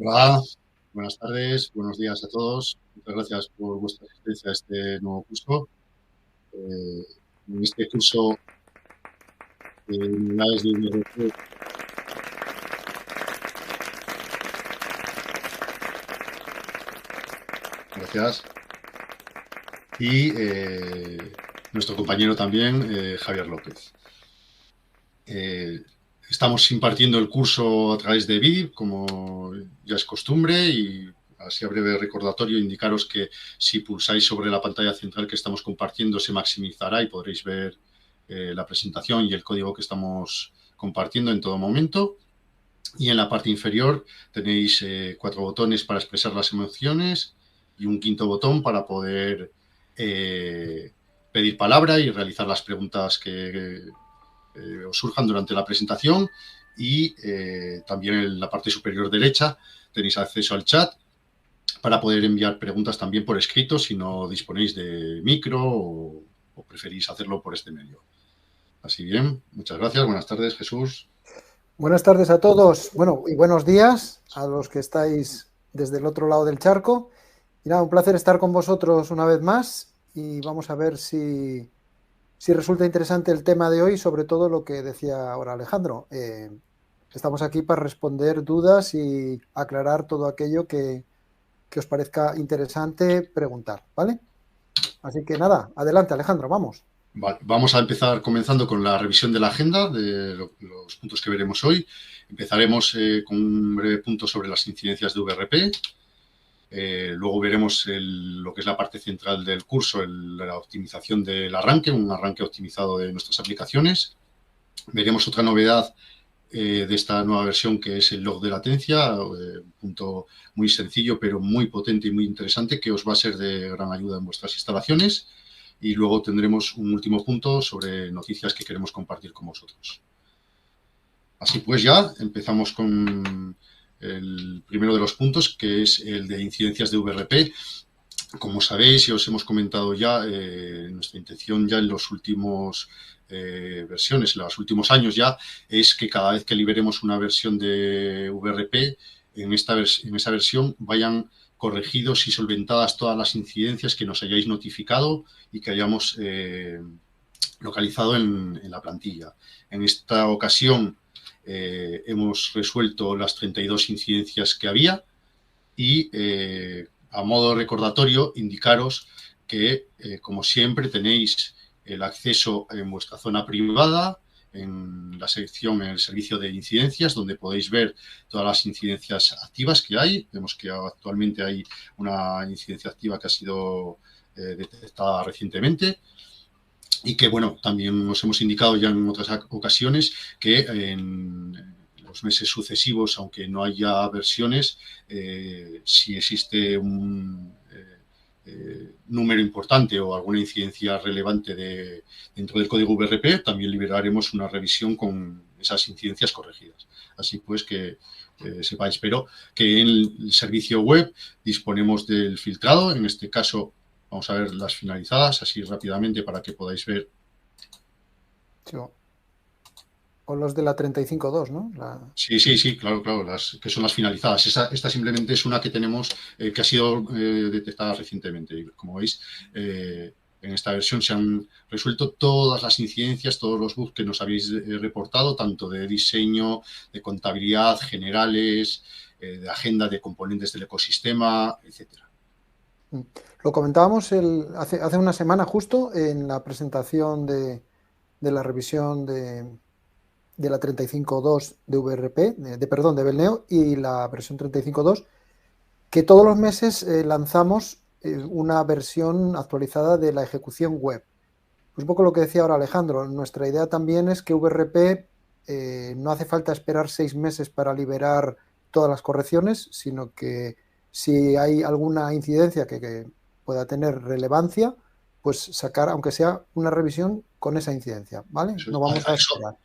Hola, buenas tardes, buenos días a todos. Muchas gracias por vuestra asistencia a este nuevo curso. Eh, en este curso de unidades de VRP, gracias. Y nuestro compañero también, Javier López. Estamos impartiendo el curso a través de vídeo, como ya es costumbre, y así a breve recordatorio, indicaros que si pulsáis sobre la pantalla central que estamos compartiendo se maximizará y podréis ver la presentación y el código que estamos compartiendo en todo momento. Y en la parte inferior tenéis 4 botones para expresar las emociones y un quinto botón para poder pedir palabra y realizar las preguntas que os surjan durante la presentación. Y también en la parte superior derecha tenéis acceso al chat para poder enviar preguntas también por escrito si no disponéis de micro o preferís hacerlo por este medio. Así bien, muchas gracias. Buenas tardes, Jesús. Buenas tardes a todos. Bueno, y buenos días a los que estáis desde el otro lado del charco. Y nada, un placer estar con vosotros una vez más y vamos a ver si resulta interesante el tema de hoy, sobre todo lo que decía ahora Alejandro. Estamos aquí para responder dudas y aclarar todo aquello que os parezca interesante preguntar, ¿vale? Así que nada, adelante Alejandro, vamos. Vale, vamos a empezar comenzando con la revisión de la agenda de los puntos que veremos hoy. Empezaremos con un breve punto sobre las incidencias de VRP. Luego veremos lo que es la parte central del curso, la optimización del arranque, un arranque optimizado de nuestras aplicaciones. Veremos otra novedad de esta nueva versión, que es el log de latencia, un punto muy sencillo pero muy potente y muy interesante que os va a ser de gran ayuda en vuestras instalaciones. Y luego tendremos un último punto sobre noticias que queremos compartir con vosotros. Así pues, ya empezamos con el primero de los puntos, que es el de incidencias de VRP. Como sabéis y os hemos comentado ya, nuestra intención ya en los últimos versiones, en los últimos años ya, es que cada vez que liberemos una versión de VRP, en esa versión vayan corregidos y solventadas todas las incidencias que nos hayáis notificado y que hayamos localizado en la plantilla. En esta ocasión hemos resuelto las 32 incidencias que había y a modo de recordatorio indicaros que, como siempre, tenéis el acceso en vuestra zona privada, en la sección, en el servicio de incidencias, donde podéis ver todas las incidencias activas que hay. Vemos que actualmente hay una incidencia activa que ha sido detectada recientemente. Y que, bueno, también os hemos indicado ya en otras ocasiones que en los meses sucesivos, aunque no haya versiones, si existe un número importante o alguna incidencia relevante dentro del código VRP, también liberaremos una revisión con esas incidencias corregidas. Así pues que sepáis, pero que en el servicio web disponemos del filtrado. En este caso vamos a ver las finalizadas así rápidamente para que podáis ver. Sí. O los de la 35.2, ¿no? Sí, claro, que son las finalizadas. Esta simplemente es una que tenemos que ha sido detectada recientemente. Como veis, en esta versión se han resuelto todas las incidencias, todos los bugs que nos habéis reportado, tanto de diseño, de contabilidad, generales, de agenda, de componentes del ecosistema, etcétera. Lo comentábamos hace una semana justo en la presentación de la revisión de la 35.2 de VRP, de Belneo, y la versión 35.2, que todos los meses lanzamos una versión actualizada de la ejecución web. Pues un poco lo que decía ahora Alejandro, nuestra idea también es que VRP no hace falta esperar 6 meses para liberar todas las correcciones, sino que si hay alguna incidencia que pueda tener relevancia, pues sacar, aunque sea una revisión con esa incidencia, ¿vale? No vamos a esperar.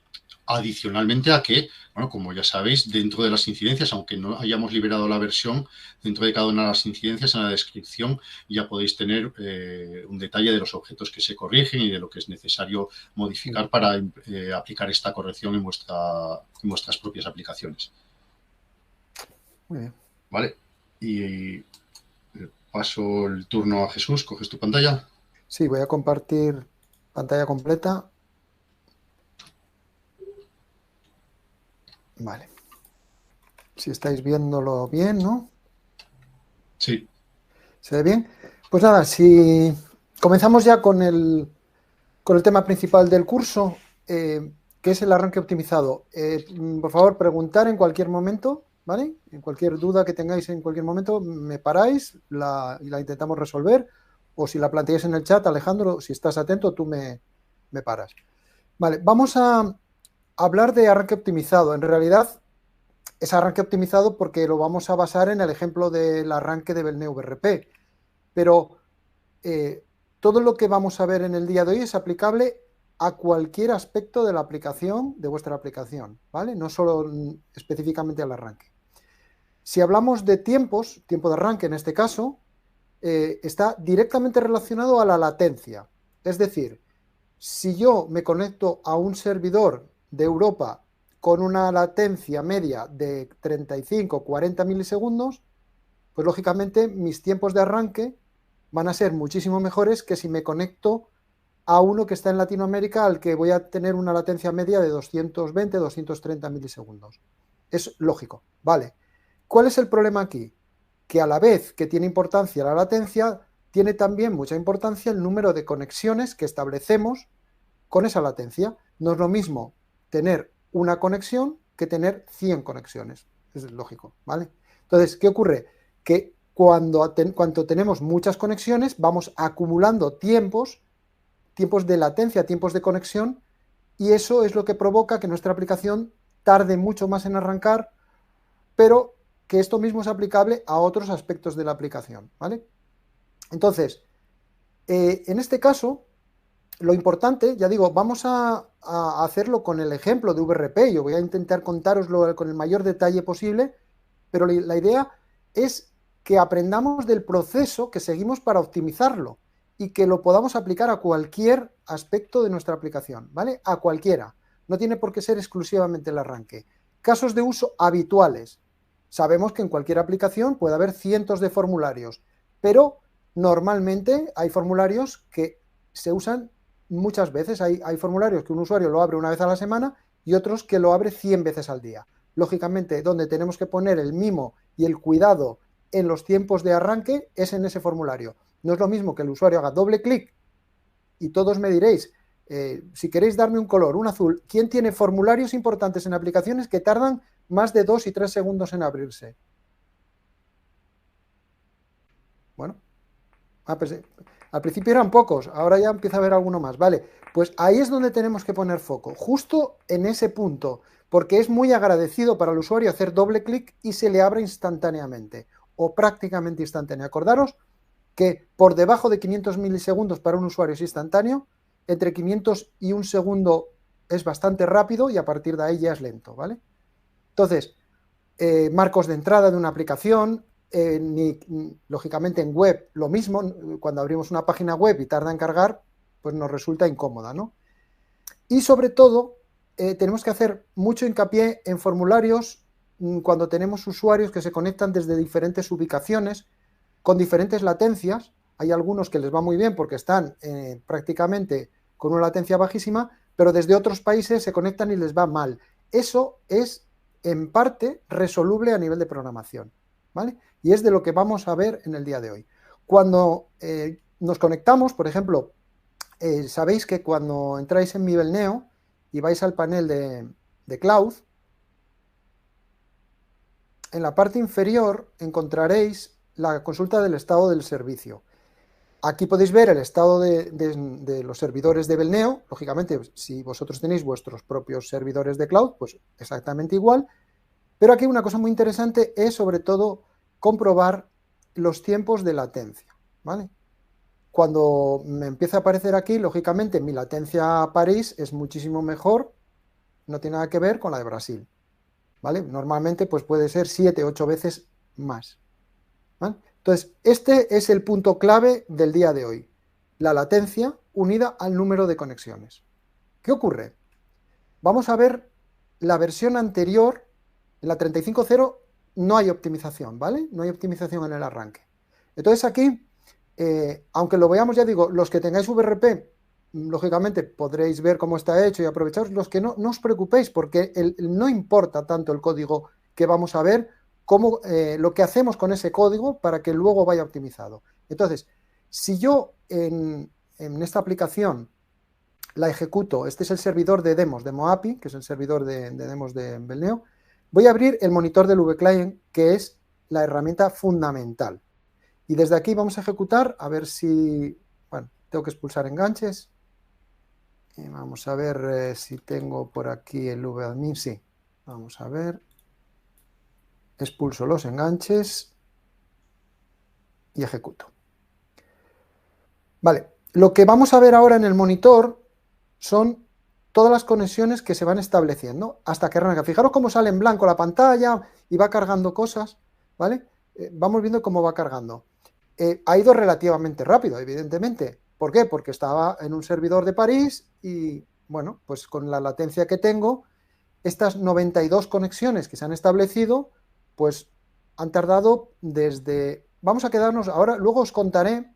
Adicionalmente a que, bueno, como ya sabéis, dentro de las incidencias, aunque no hayamos liberado la versión, dentro de cada una de las incidencias, en la descripción, ya podéis tener un detalle de los objetos que se corrigen y de lo que es necesario modificar para aplicar esta corrección en vuestras propias aplicaciones. Muy bien. ¿vale? Y paso el turno a Jesús, coges tu pantalla. Sí, voy a compartir pantalla completa. Vale. Si estáis viéndolo bien, ¿no? Sí. ¿Se ve bien? Pues nada, si comenzamos ya con el tema principal del curso, que es el arranque optimizado. Por favor, preguntar en cualquier momento, ¿vale? En cualquier duda que tengáis en cualquier momento, me paráis y la intentamos resolver. O si la planteáis en el chat, Alejandro, si estás atento, tú me paras. Vale, vamos a hablar de arranque optimizado. En realidad, es arranque optimizado porque lo vamos a basar en el ejemplo del arranque de Belneu VRP. Pero todo lo que vamos a ver en el día de hoy es aplicable a cualquier aspecto de la aplicación, de vuestra aplicación, ¿vale? No solo específicamente al arranque. Si hablamos de tiempos, tiempo de arranque en este caso, está directamente relacionado a la latencia. Es decir, si yo me conecto a un servidor de Europa con una latencia media de 35-40 milisegundos, pues lógicamente mis tiempos de arranque van a ser muchísimo mejores que si me conecto a uno que está en Latinoamérica al que voy a tener una latencia media de 220-230 milisegundos. Es lógico, ¿vale? ¿Cuál es el problema aquí? Que a la vez que tiene importancia la latencia, tiene también mucha importancia el número de conexiones que establecemos con esa latencia. No es lo mismo tener una conexión que tener 100 conexiones. Es lógico, ¿vale? Entonces, ¿qué ocurre? Que cuando tenemos muchas conexiones, vamos acumulando tiempos de latencia, tiempos de conexión, y eso es lo que provoca que nuestra aplicación tarde mucho más en arrancar, pero que esto mismo es aplicable a otros aspectos de la aplicación, ¿vale? Entonces, en este caso, lo importante, ya digo, vamos a hacerlo con el ejemplo de VRP. Yo voy a intentar contároslo con el mayor detalle posible, pero la idea es que aprendamos del proceso que seguimos para optimizarlo y que lo podamos aplicar a cualquier aspecto de nuestra aplicación, ¿vale? A cualquiera. No tiene por qué ser exclusivamente el arranque. Casos de uso habituales. Sabemos que en cualquier aplicación puede haber cientos de formularios, pero normalmente hay formularios que se usan muchas veces. Hay formularios que un usuario lo abre una vez a la semana y otros que lo abre 100 veces al día. Lógicamente, donde tenemos que poner el mimo y el cuidado en los tiempos de arranque es en ese formulario. No es lo mismo que el usuario haga doble clic y todos me diréis, si queréis darme un color, un azul, ¿quién tiene formularios importantes en aplicaciones que tardan más de 2 y 3 segundos en abrirse? Bueno, pues, al principio eran pocos, ahora ya empieza a haber alguno más. Vale, pues ahí es donde tenemos que poner foco, justo en ese punto, porque es muy agradecido para el usuario hacer doble clic y se le abre instantáneamente o prácticamente instantáneo. Acordaros que por debajo de 500 milisegundos para un usuario es instantáneo, entre 500 y un segundo es bastante rápido y a partir de ahí ya es lento, ¿vale? Entonces, marcos de entrada de una aplicación, lógicamente en web lo mismo, cuando abrimos una página web y tarda en cargar, pues nos resulta incómoda, ¿no? Y sobre todo, tenemos que hacer mucho hincapié en formularios cuando tenemos usuarios que se conectan desde diferentes ubicaciones, con diferentes latencias. Hay algunos que les va muy bien porque están prácticamente con una latencia bajísima, pero desde otros países se conectan y les va mal. Eso es en parte resoluble a nivel de programación, ¿vale? Y es de lo que vamos a ver en el día de hoy. Cuando nos conectamos, por ejemplo, sabéis que cuando entráis en mi Belneo y vais al panel de Cloud, en la parte inferior encontraréis la consulta del estado del servicio. Aquí podéis ver el estado de los servidores de Belneo. Lógicamente, si vosotros tenéis vuestros propios servidores de cloud, pues exactamente igual. Pero aquí una cosa muy interesante es sobre todo comprobar los tiempos de latencia, ¿vale? Cuando me empieza a aparecer aquí, lógicamente mi latencia a París es muchísimo mejor, no tiene nada que ver con la de Brasil, ¿vale? Normalmente pues puede ser 7, 8 veces más, ¿vale? Entonces, este es el punto clave del día de hoy, la latencia unida al número de conexiones. ¿Qué ocurre? Vamos a ver la versión anterior, la 35.0, no hay optimización, ¿vale? No hay optimización en el arranque. Entonces aquí, aunque lo veamos, ya digo, los que tengáis VRP, lógicamente podréis ver cómo está hecho y aprovecharos. Los que no, no os preocupéis, porque no importa tanto el código que vamos a ver, como lo que hacemos con ese código para que luego vaya optimizado. Entonces, si yo en esta aplicación la ejecuto, este es el servidor de demos, DemoAPI, que es el servidor de demos de Belneo, voy a abrir el monitor del VClient, que es la herramienta fundamental. Y desde aquí vamos a ejecutar, a ver si, bueno, tengo que expulsar enganches. Y vamos a ver si tengo por aquí el vadmin, sí. Vamos a ver. Expulso los enganches y ejecuto. Vale, lo que vamos a ver ahora en el monitor son todas las conexiones que se van estableciendo hasta que arranca. Fijaros cómo sale en blanco la pantalla y va cargando cosas, ¿vale? Vamos viendo cómo va cargando. Ha ido relativamente rápido, evidentemente. ¿Por qué? Porque estaba en un servidor de París y, bueno, pues con la latencia que tengo, estas 92 conexiones que se han establecido, pues han tardado desde... Vamos a quedarnos ahora, luego os contaré,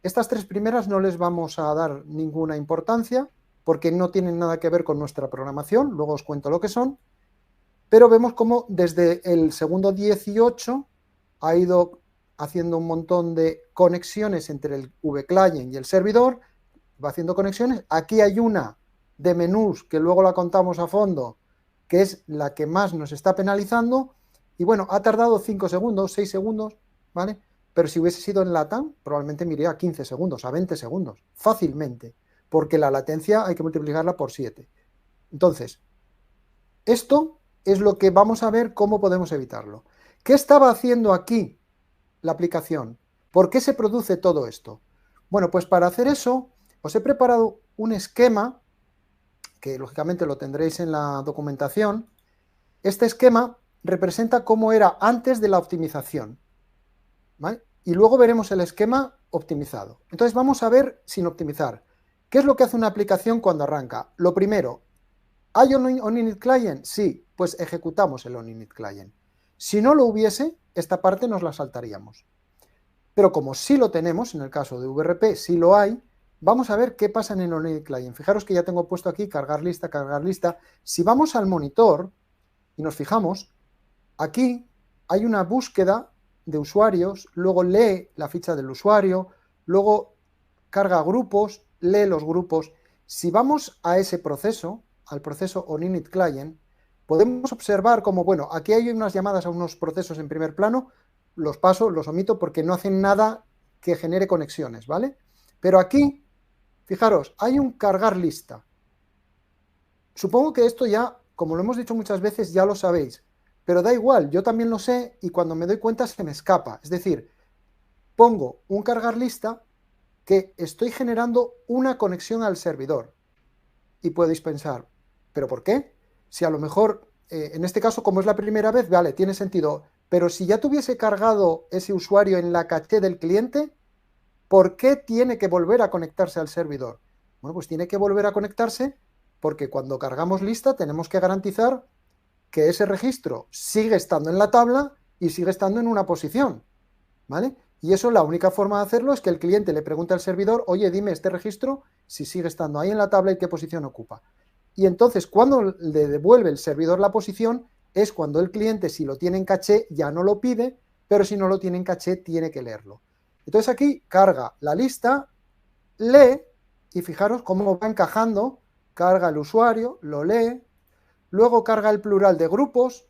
estas tres primeras no les vamos a dar ninguna importancia porque no tienen nada que ver con nuestra programación, luego os cuento lo que son, pero vemos cómo desde el segundo 18 ha ido haciendo un montón de conexiones entre el VClient y el servidor, va haciendo conexiones. Aquí hay una de menús que luego la contamos a fondo, que es la que más nos está penalizando, y bueno, ha tardado 5 segundos, 6 segundos, ¿vale? Pero si hubiese sido en LATAM, probablemente me iría a 15 segundos, a 20 segundos, fácilmente, porque la latencia hay que multiplicarla por 7. Entonces, esto es lo que vamos a ver cómo podemos evitarlo. ¿Qué estaba haciendo aquí la aplicación? ¿Por qué se produce todo esto? Bueno, pues para hacer eso os he preparado un esquema que lógicamente lo tendréis en la documentación. Este esquema representa cómo era antes de la optimización, ¿vale? Y luego veremos el esquema optimizado. Entonces vamos a ver sin optimizar. ¿Qué es lo que hace una aplicación cuando arranca? Lo primero, ¿hay un OnInit Client? Sí, pues ejecutamos el OnInit Client. Si no lo hubiese, esta parte nos la saltaríamos. Pero como sí lo tenemos, en el caso de VRP sí lo hay, vamos a ver qué pasa en el OnInit Client. Fijaros que ya tengo puesto aquí cargar lista, cargar lista. Si vamos al monitor y nos fijamos, aquí hay una búsqueda de usuarios, luego lee la ficha del usuario, luego carga grupos, lee los grupos. Si vamos a ese proceso, al proceso OnInit Client, podemos observar como, bueno, aquí hay unas llamadas a unos procesos en primer plano, los paso, los omito porque no hacen nada que genere conexiones, ¿vale? Pero aquí, fijaros, hay un cargar lista. Supongo que esto ya, como lo hemos dicho muchas veces, ya lo sabéis, pero da igual, yo también lo sé y cuando me doy cuenta se me escapa. Es decir, pongo un cargar lista que estoy generando una conexión al servidor. Y podéis pensar, ¿pero por qué? Si a lo mejor, en este caso, como es la primera vez, vale, tiene sentido, pero si ya tuviese cargado ese usuario en la caché del cliente, ¿por qué tiene que volver a conectarse al servidor? Bueno, pues tiene que volver a conectarse porque cuando cargamos lista tenemos que garantizar que ese registro sigue estando en la tabla y sigue estando en una posición, ¿vale? Y eso, la única forma de hacerlo es que el cliente le pregunte al servidor, oye, dime este registro si sigue estando ahí en la tabla y qué posición ocupa. Y entonces, cuando le devuelve el servidor la posición, es cuando el cliente, si lo tiene en caché, ya no lo pide, pero si no lo tiene en caché, tiene que leerlo. Entonces aquí carga la lista, lee, y fijaros cómo va encajando, carga el usuario, lo lee, luego carga el plural de grupos,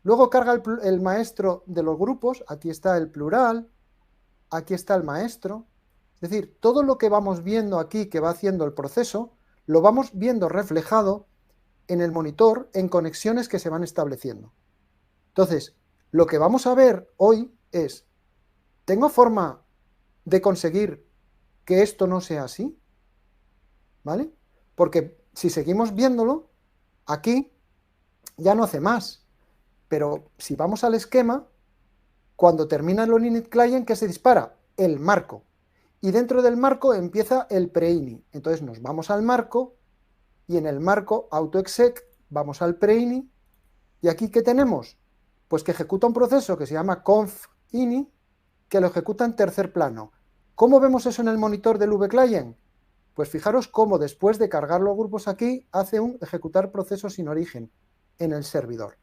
luego carga el maestro de los grupos, aquí está el plural, aquí está el maestro. Es decir, todo lo que vamos viendo aquí que va haciendo el proceso, lo vamos viendo reflejado en el monitor en conexiones que se van estableciendo. Entonces, lo que vamos a ver hoy es, ¿tengo forma de conseguir que esto no sea así? ¿Vale? Porque si seguimos viéndolo, aquí ya no hace más. Pero si vamos al esquema, cuando termina el OnInit Client, ¿qué se dispara? El marco. Y dentro del marco empieza el preini. Entonces nos vamos al marco y en el marco autoexec vamos al preini. ¿Y aquí qué tenemos? Pues que ejecuta un proceso que se llama conf.ini, que lo ejecuta en tercer plano. ¿Cómo vemos eso en el monitor del vClient? Pues fijaros cómo después de cargar los grupos aquí, hace un ejecutar proceso sin origen en el servidor.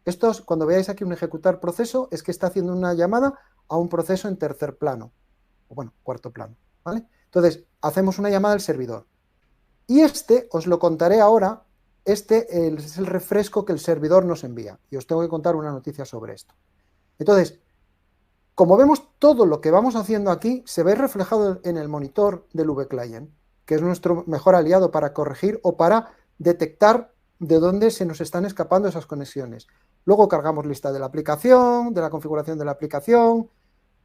Esto es, cuando veáis aquí un ejecutar proceso, es que está haciendo una llamada a un proceso en tercer plano, o bueno, cuarto plano, ¿vale? Entonces, hacemos una llamada al servidor. Y este, os lo contaré ahora, este es el refresco que el servidor nos envía. Y os tengo que contar una noticia sobre esto. Entonces, como vemos, todo lo que vamos haciendo aquí se ve reflejado en el monitor del vClient, que es nuestro mejor aliado para corregir o para detectar de dónde se nos están escapando esas conexiones. Luego cargamos lista de la aplicación, de la configuración de la aplicación,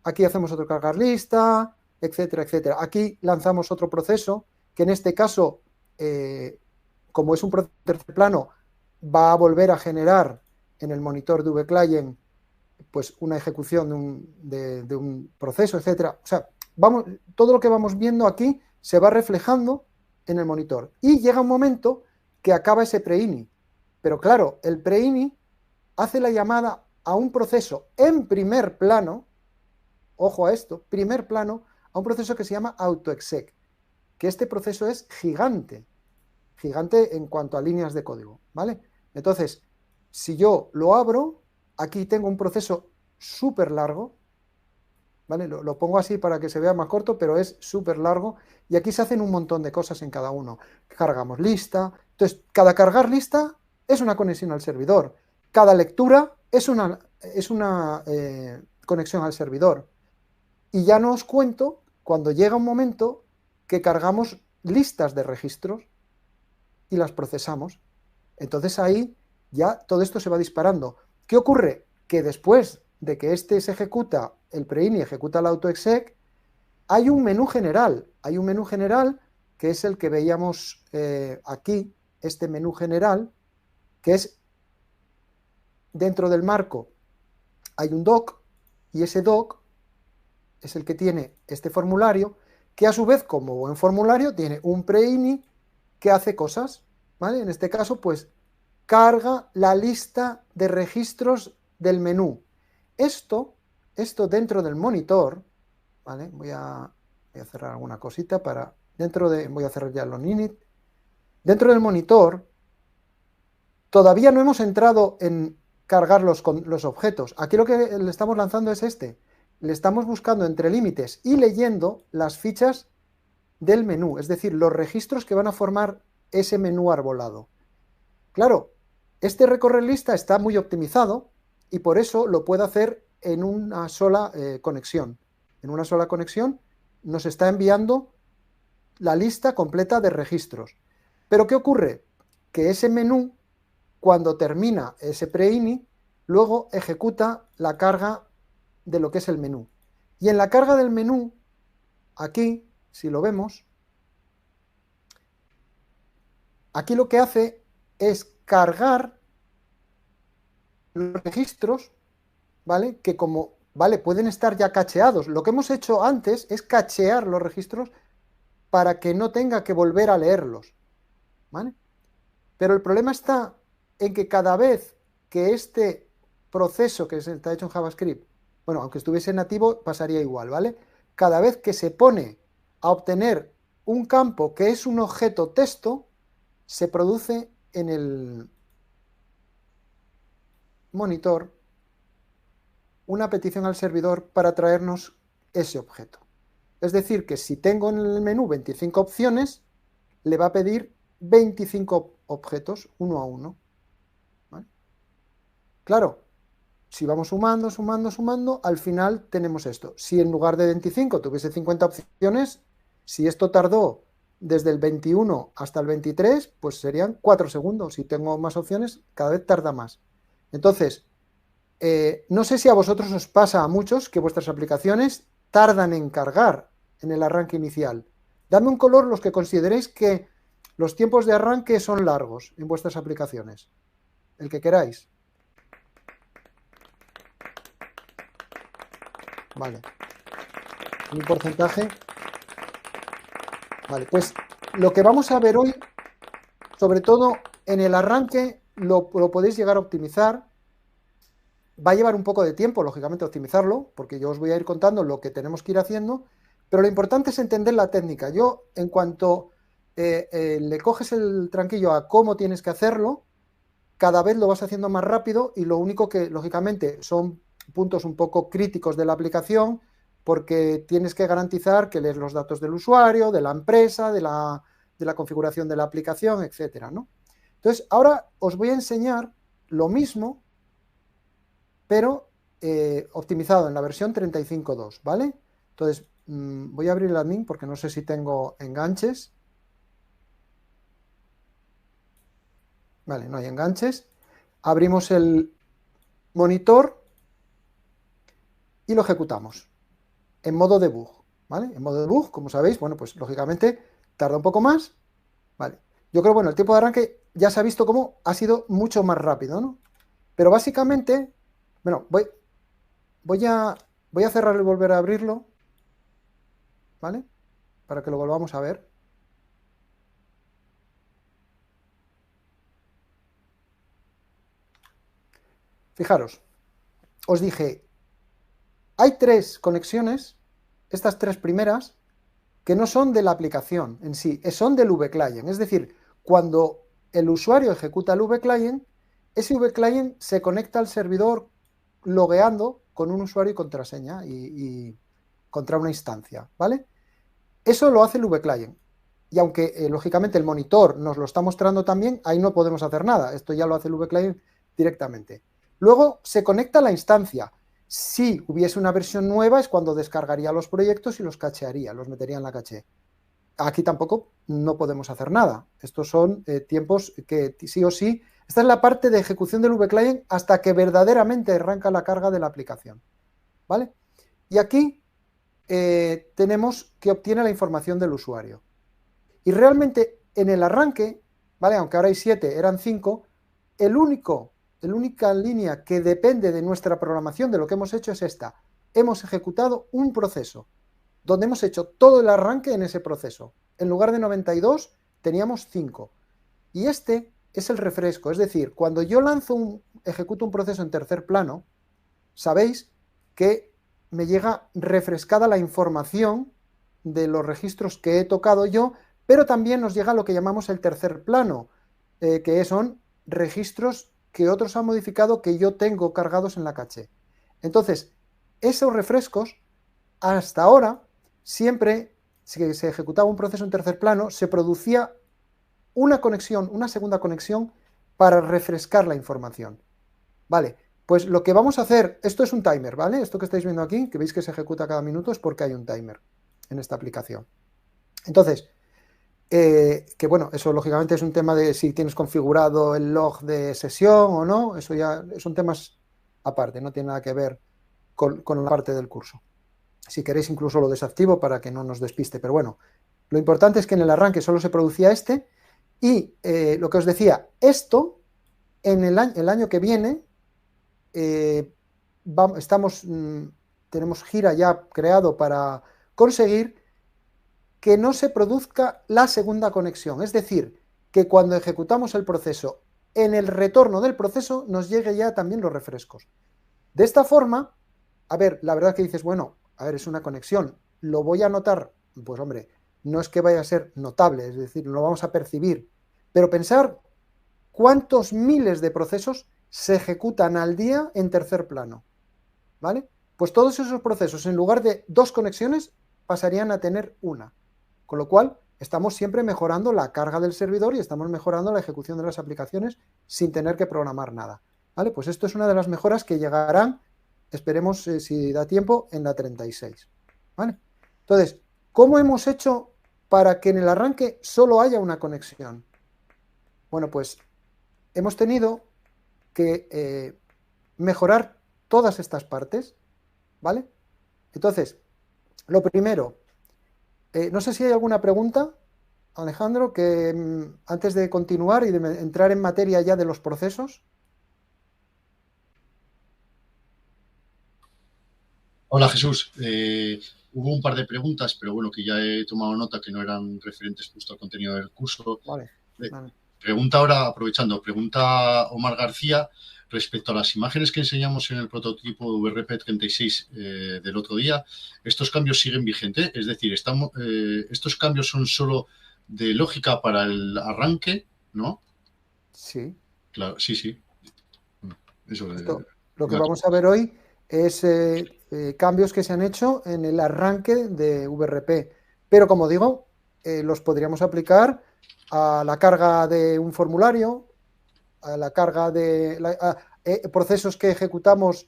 aquí hacemos otro cargar lista, etcétera, etcétera. Aquí lanzamos otro proceso, que en este caso, como es un proceso de tercer plano, va a volver a generar en el monitor de vClient pues una ejecución de un proceso, etcétera. O sea, todo lo que vamos viendo aquí se va reflejando en el monitor. Y llega un momento que acaba ese preini. Pero claro, el preini hace la llamada a un proceso en primer plano, ojo a esto, primer plano, a un proceso que se llama autoexec, que este proceso es gigante en cuanto a líneas de código, ¿vale? Entonces, si yo lo abro, aquí tengo un proceso súper largo, ¿vale? Lo pongo así para que se vea más corto, pero es súper largo, y aquí se hacen un montón de cosas en cada uno. Cargamos lista, entonces cada cargar lista es una conexión al servidor, cada lectura es una conexión al servidor, y ya no os cuento cuando llega un momento que cargamos listas de registros y las procesamos. Entonces ahí ya todo esto se va disparando. ¿Qué ocurre? Que después de que este se ejecuta, el preini ejecuta el autoexec, hay un menú general. Hay un menú general que es el que veíamos aquí, este menú general, que es dentro del marco. Hay un doc, y ese doc es el que tiene este formulario, que a su vez, como buen formulario, tiene un preini que hace cosas, ¿vale? En este caso, pues, carga la lista de registros del menú. Esto dentro del monitor, ¿vale? Voy a cerrar alguna cosita para... voy a cerrar ya los init. Dentro del monitor, todavía no hemos entrado en cargar los objetos. Aquí lo que le estamos lanzando es este. Le estamos buscando entre límites y leyendo las fichas del menú, es decir, los registros que van a formar ese menú arbolado. Claro, este recorrer lista está muy optimizado y por eso lo puede hacer en una sola conexión. En una sola conexión nos está enviando la lista completa de registros. Pero ¿qué ocurre? Que ese menú, cuando termina ese preini, luego ejecuta la carga de lo que es el menú. Y en la carga del menú, aquí, si lo vemos, aquí lo que hace es cargar los registros, ¿vale? Que como, ¿vale? Pueden estar ya cacheados. Lo que hemos hecho antes es cachear los registros para que no tenga que volver a leerlos, ¿vale? Pero el problema está en que cada vez que este proceso que está hecho en JavaScript, bueno, aunque estuviese nativo, pasaría igual, ¿vale? Cada vez que se pone a obtener un campo que es un objeto texto, se produce en el monitor una petición al servidor para traernos ese objeto. Es decir, que si tengo en el menú 25 opciones, le va a pedir 25 objetos, uno a uno. ¿Vale? Claro, si vamos sumando, al final tenemos esto. Si en lugar de 25 tuviese 50 opciones, si esto tardó desde el 21 hasta el 23, pues serían 4 segundos. Si tengo más opciones, cada vez tarda más. Entonces, no sé si a vosotros os pasa, a muchos, que vuestras aplicaciones tardan en cargar en el arranque inicial. Dame un color los que consideréis que los tiempos de arranque son largos en vuestras aplicaciones. El que queráis. Vale. Un porcentaje. Vale, pues lo que vamos a ver hoy, sobre todo en el arranque, lo podéis llegar a optimizar. va a llevar un poco de tiempo, lógicamente, optimizarlo, porque yo os voy a ir contando lo que tenemos que ir haciendo, pero lo importante es entender la técnica. Yo, en cuanto le coges el tranquillo a cómo tienes que hacerlo, cada vez lo vas haciendo más rápido y lo único que, lógicamente, son puntos un poco críticos de la aplicación porque tienes que garantizar que lees los datos del usuario, de la empresa, de la configuración de la aplicación, etcétera, ¿no? Entonces, ahora os voy a enseñar lo mismo, pero optimizado en la versión 35.2, ¿vale? Entonces, voy a abrir el admin porque no sé si tengo enganches. Vale, no hay enganches. Abrimos el monitor y lo ejecutamos en modo debug, ¿vale? En modo debug, como sabéis, bueno, pues lógicamente tarda un poco más, ¿vale? Yo creo, bueno, el tiempo de arranque ya se ha visto cómo ha sido mucho más rápido, ¿no? Pero básicamente, bueno, voy a cerrarlo y volver a abrirlo, ¿vale? Para que lo volvamos a ver. Fijaros, os dije, hay 3 conexiones, estas 3 primeras, que no son de la aplicación en sí, son del VClient. Es decir, cuando el usuario ejecuta el VClient, ese VClient se conecta al servidor logueando con un usuario y contraseña y contra una instancia, ¿vale? Eso lo hace el VClient. Y aunque, lógicamente, el monitor nos lo está mostrando también, ahí no podemos hacer nada. Esto ya lo hace el VClient directamente. Luego se conecta a la instancia. Si hubiese una versión nueva es cuando descargaría los proyectos y los cachearía, los metería en la caché. Aquí tampoco no podemos hacer nada. Estos son tiempos que sí o sí. Esta es la parte de ejecución del VClient hasta que verdaderamente arranca la carga de la aplicación, ¿vale? Y aquí tenemos que obtiene la información del usuario. Y realmente en el arranque, ¿vale? Aunque ahora hay 7, eran 5, la única línea que depende de nuestra programación, de lo que hemos hecho, es esta. Hemos ejecutado un proceso, donde hemos hecho todo el arranque en ese proceso. En lugar de 92, teníamos 5. Y este es el refresco, es decir, cuando yo ejecuto un proceso en tercer plano, sabéis que me llega refrescada la información de los registros que he tocado yo, pero también nos llega lo que llamamos el tercer plano, que son registros que otros han modificado que yo tengo cargados en la caché. Entonces, esos refrescos, hasta ahora, siempre que se ejecutaba un proceso en tercer plano, se producía una conexión, una segunda conexión para refrescar la información. Vale, pues lo que vamos a hacer, esto es un timer, ¿vale? Esto que estáis viendo aquí, que veis que se ejecuta cada minuto, es porque hay un timer en esta aplicación. Entonces, que bueno, eso lógicamente es un tema de si tienes configurado el log de sesión o no, eso ya son temas aparte, no tiene nada que ver con la parte del curso. Si queréis incluso lo desactivo para que no nos despiste, pero bueno, lo importante es que en el arranque solo se producía este y lo que os decía, esto en el año que viene tenemos Gira ya creado para conseguir que no se produzca la segunda conexión, es decir, que cuando ejecutamos el proceso, en el retorno del proceso nos llegue ya también los refrescos. De esta forma, a ver, la verdad que dices, bueno, a ver, es una conexión, ¿lo voy a notar? Pues hombre, no es que vaya a ser notable, es decir, no lo vamos a percibir, pero pensar cuántos miles de procesos se ejecutan al día en tercer plano, ¿vale? Pues todos esos procesos, en lugar de 2 conexiones, pasarían a tener una. Con lo cual, estamos siempre mejorando la carga del servidor y estamos mejorando la ejecución de las aplicaciones sin tener que programar nada, ¿vale? Pues esto es una de las mejoras que llegarán, esperemos, si da tiempo, en la 36, ¿vale? Entonces, ¿cómo hemos hecho para que en el arranque solo haya una conexión? Bueno, pues hemos tenido que mejorar todas estas partes, ¿vale? Entonces, lo primero, no sé si hay alguna pregunta, Alejandro, que antes de continuar y de entrar en materia ya de los procesos. Hola Jesús, hubo un par de preguntas, pero bueno, que ya he tomado nota que no eran referentes justo al contenido del curso. Vale, vale. Pregunta ahora, aprovechando, pregunta Omar García, respecto a las imágenes que enseñamos en el prototipo VRP36 del otro día, estos cambios siguen vigentes, es decir, estos cambios son solo de lógica para el arranque, ¿no? Sí. Claro, sí, sí. Eso, lo que vamos a ver hoy es cambios que se han hecho en el arranque de VRP, pero como digo, los podríamos aplicar a la carga de un formulario, a la carga de procesos que ejecutamos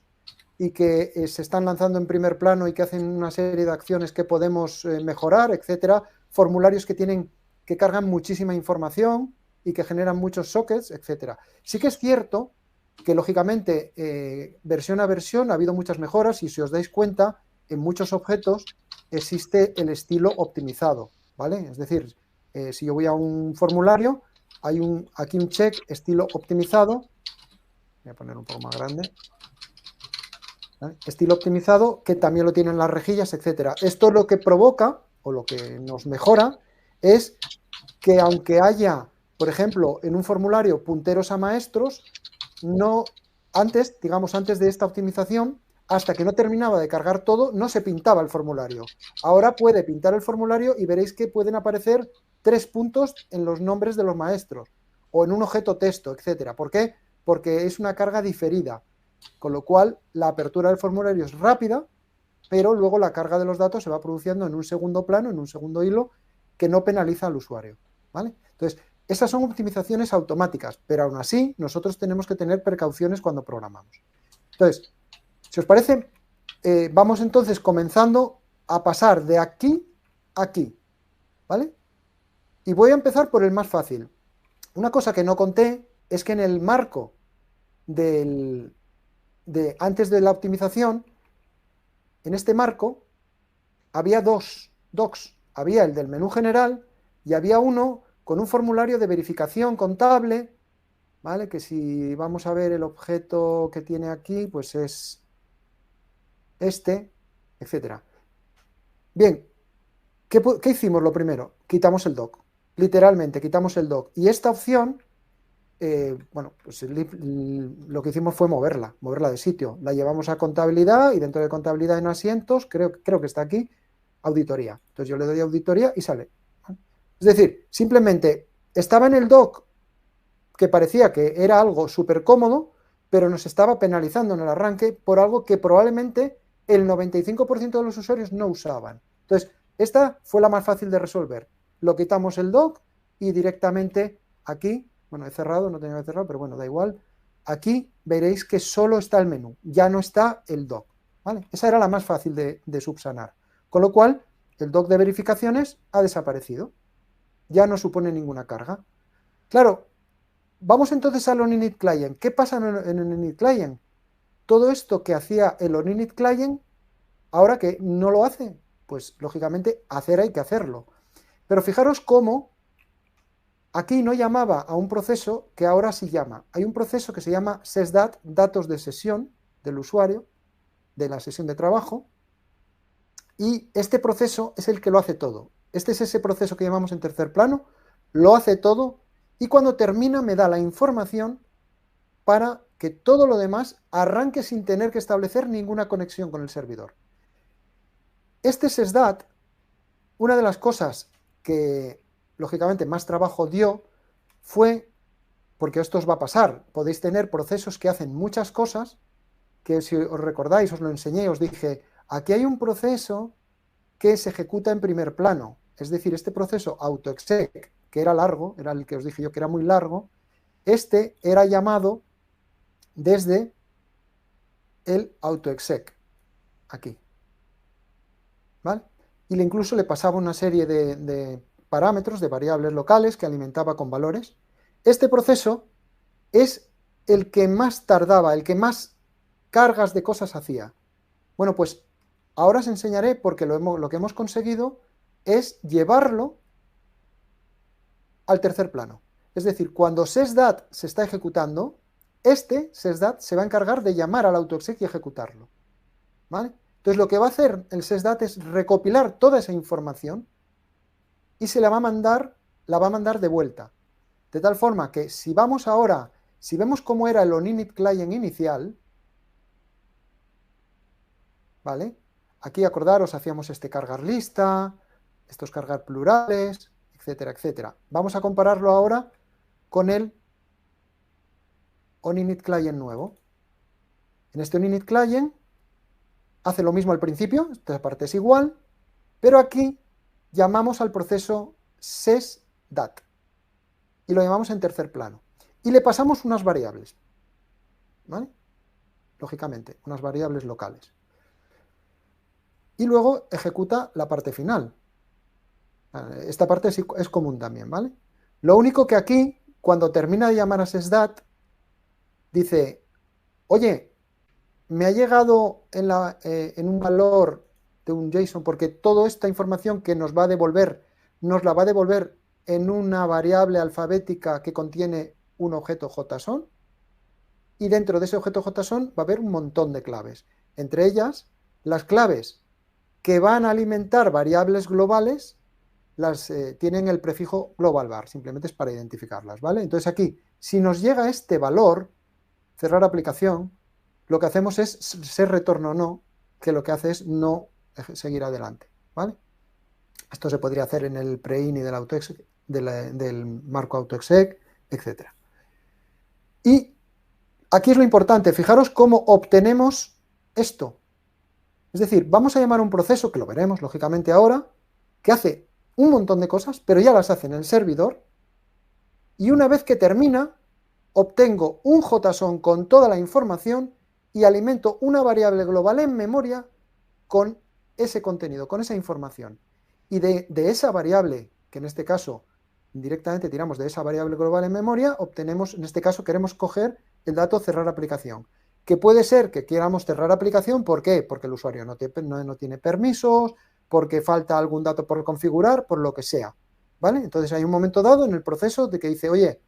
y que se están lanzando en primer plano y que hacen una serie de acciones que podemos mejorar, etcétera, formularios que cargan muchísima información y que generan muchos sockets, etcétera. Sí que es cierto que, lógicamente, versión a versión ha habido muchas mejoras y, si os dais cuenta, en muchos objetos existe el estilo optimizado, ¿vale? Es decir, si yo voy a un formulario, hay aquí un check estilo optimizado. Voy a poner un poco más grande. ¿Vale? Estilo optimizado, que también lo tienen las rejillas, etcétera. Esto lo que provoca, o lo que nos mejora, es que aunque haya, por ejemplo, en un formulario punteros a maestros, antes de esta optimización, hasta que no terminaba de cargar todo, no se pintaba el formulario. Ahora puede pintar el formulario y veréis que pueden aparecer 3 puntos en los nombres de los maestros o en un objeto texto, etcétera. ¿Por qué? Porque es una carga diferida, con lo cual la apertura del formulario es rápida, pero luego la carga de los datos se va produciendo en un segundo plano, en un segundo hilo, que no penaliza al usuario, ¿vale? Entonces, esas son optimizaciones automáticas, pero aún así nosotros tenemos que tener precauciones cuando programamos. Entonces, si os parece, vamos entonces comenzando a pasar de aquí a aquí, ¿vale? Y voy a empezar por el más fácil. Una cosa que no conté es que en el marco antes de la optimización, en este marco había 2 docs. Había el del menú general y había uno con un formulario de verificación contable, ¿vale? Que si vamos a ver el objeto que tiene aquí, pues es este, etcétera. Bien, ¿qué hicimos lo primero? Quitamos el doc. Literalmente, quitamos el doc. Y esta opción, bueno, pues lo que hicimos fue moverla de sitio. La llevamos a contabilidad y dentro de contabilidad en asientos, creo que está aquí, auditoría. Entonces yo le doy auditoría y sale. Es decir, simplemente estaba en el doc que parecía que era algo súper cómodo, pero nos estaba penalizando en el arranque por algo que probablemente el 95% de los usuarios no usaban. Entonces, esta fue la más fácil de resolver. Lo quitamos el doc y directamente aquí, bueno, he cerrado, no tenía que cerrar, pero bueno, da igual. Aquí veréis que solo está el menú, ya no está el doc, ¿vale? Esa era la más fácil de subsanar. Con lo cual, el doc de verificaciones ha desaparecido. Ya no supone ninguna carga. Claro, vamos entonces al OnInit Client. ¿Qué pasa en el OnInit Client? Todo esto que hacía el OnInit Client, ahora que no lo hace, pues lógicamente hay que hacerlo. Pero fijaros cómo aquí no llamaba a un proceso que ahora sí llama. Hay un proceso que se llama sesdat, datos de sesión del usuario, de la sesión de trabajo, y este proceso es el que lo hace todo. Este es ese proceso que llamamos en tercer plano, lo hace todo y cuando termina me da la información para que todo lo demás arranque sin tener que establecer ninguna conexión con el servidor. Este sesdat, una de las cosas que lógicamente más trabajo dio fue, porque esto os va a pasar, podéis tener procesos que hacen muchas cosas, que si os recordáis, os lo enseñé, os dije, aquí hay un proceso que se ejecuta en primer plano, es decir, este proceso autoexec, que era largo, era el que os dije yo que era muy largo, este era llamado desde el autoexec, aquí, ¿vale? Y incluso le pasaba una serie de parámetros, de variables locales que alimentaba con valores. Este proceso es el que más tardaba, el que más cargas de cosas hacía. Bueno, pues ahora os enseñaré porque lo que hemos conseguido es llevarlo al tercer plano. Es decir, cuando sesdat se está ejecutando, este sesdat se va a encargar de llamar al autoexec y ejecutarlo, ¿vale? Entonces lo que va a hacer el sesdat es recopilar toda esa información y se la va a mandar de vuelta. De tal forma que si vamos ahora Si vemos cómo era el onInit client inicial, ¿vale? Aquí, acordaros, hacíamos este cargar lista, estos cargar plurales, etcétera, etcétera. Vamos a compararlo ahora con el onInit client nuevo. En este onInit client hace lo mismo al principio, esta parte es igual, pero aquí llamamos al proceso sesdat y lo llamamos en tercer plano. Y le pasamos unas variables, ¿vale? Lógicamente, unas variables locales. Y luego ejecuta la parte final. Esta parte es común también, ¿vale? Lo único que aquí, cuando termina de llamar a sesdat, dice, oye, me ha llegado en un valor de un JSON, porque toda esta información que nos va a devolver, nos la va a devolver en una variable alfabética que contiene un objeto JSON, y dentro de ese objeto JSON va a haber un montón de claves. Entre ellas, las claves que van a alimentar variables globales, tienen el prefijo global var, simplemente es para identificarlas, ¿vale? Entonces aquí, si nos llega este valor, cerrar aplicación, lo que hacemos es ser retorno no, que lo que hace es no seguir adelante, ¿vale? Esto se podría hacer en el pre-ini del autoexec, del marco autoexec, etc. Y aquí es lo importante, fijaros cómo obtenemos esto. Es decir, vamos a llamar a un proceso, que lo veremos lógicamente ahora, que hace un montón de cosas, pero ya las hace en el servidor, y una vez que termina, obtengo un JSON con toda la información y alimento una variable global en memoria con ese contenido, con esa información. Y de esa variable, que en este caso directamente tiramos de esa variable global en memoria, obtenemos, en este caso queremos coger el dato cerrar aplicación. Que puede ser que queramos cerrar aplicación, ¿por qué? Porque el usuario no tiene permisos, porque falta algún dato por configurar, por lo que sea, ¿vale? Entonces hay un momento dado en el proceso de que dice, oye,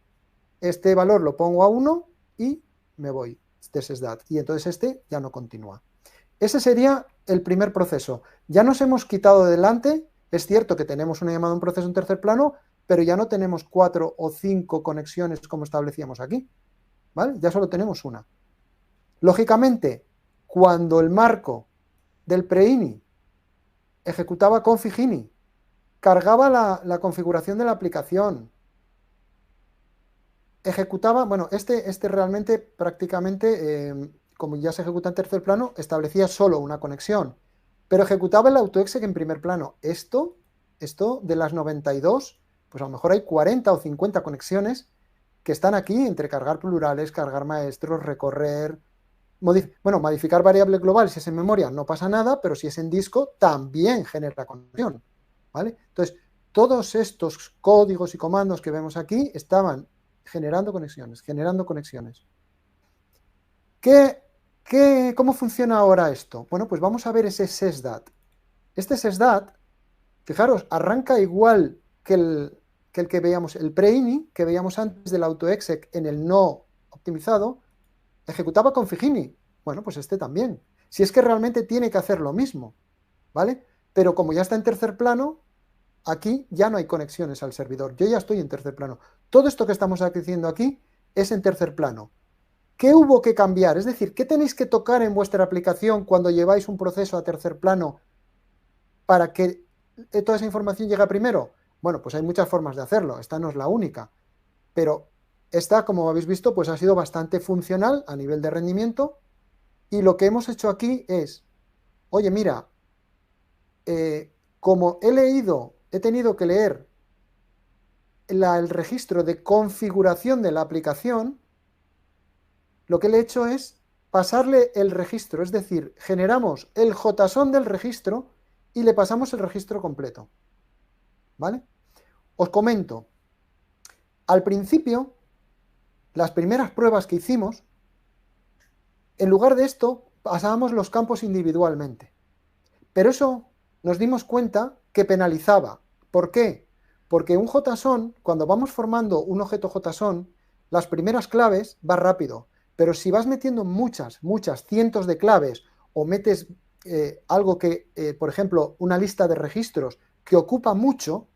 este valor lo pongo a 1 y me voy de sesdat, y entonces este ya no continúa. Ese sería el primer proceso. Ya nos hemos quitado de delante, es cierto que tenemos una llamada a un proceso en tercer plano, pero ya no tenemos 4 o 5 conexiones como establecíamos aquí, ¿vale? Ya solo tenemos una. Lógicamente, cuando el marco del pre-ini ejecutaba config-ini, cargaba la configuración de la aplicación, ejecutaba, bueno, este realmente prácticamente, como ya se ejecuta en tercer plano, establecía solo una conexión, pero ejecutaba el autoexec en primer plano. Esto de las 92, pues a lo mejor hay 40 o 50 conexiones que están aquí entre cargar plurales, cargar maestros, recorrer, modificar variable global. Si es en memoria no pasa nada, pero si es en disco también genera conexión, ¿vale? Entonces, todos estos códigos y comandos que vemos aquí estaban generando conexiones, ¿Cómo funciona ahora esto? Bueno, pues vamos a ver ese sesdat. Este sesdat, fijaros, arranca igual que el que veíamos, el pre-ini, que veíamos antes del autoexec en el no optimizado, ejecutaba config-ini. Bueno, pues este también. Si es que realmente tiene que hacer lo mismo, ¿vale? Pero como ya está en tercer plano, aquí ya no hay conexiones al servidor. Yo ya estoy en tercer plano. Todo esto que estamos haciendo aquí es en tercer plano. ¿Qué hubo que cambiar? Es decir, ¿qué tenéis que tocar en vuestra aplicación cuando lleváis un proceso a tercer plano para que toda esa información llegue primero? Bueno, pues hay muchas formas de hacerlo. Esta no es la única. Pero esta, como habéis visto, pues ha sido bastante funcional a nivel de rendimiento. Y lo que hemos hecho aquí es, oye, mira, como he tenido que leer el registro de configuración de la aplicación, lo que le he hecho es pasarle el registro, es decir, generamos el JSON del registro y le pasamos el registro completo, ¿vale? Os comento, al principio, las primeras pruebas que hicimos, en lugar de esto, pasábamos los campos individualmente, pero eso nos dimos cuenta que penalizaba. ¿Por qué? Porque un JSON, cuando vamos formando un objeto JSON, las primeras claves va rápido, pero si vas metiendo muchas, cientos de claves o metes algo que, por ejemplo, una lista de registros que ocupa mucho,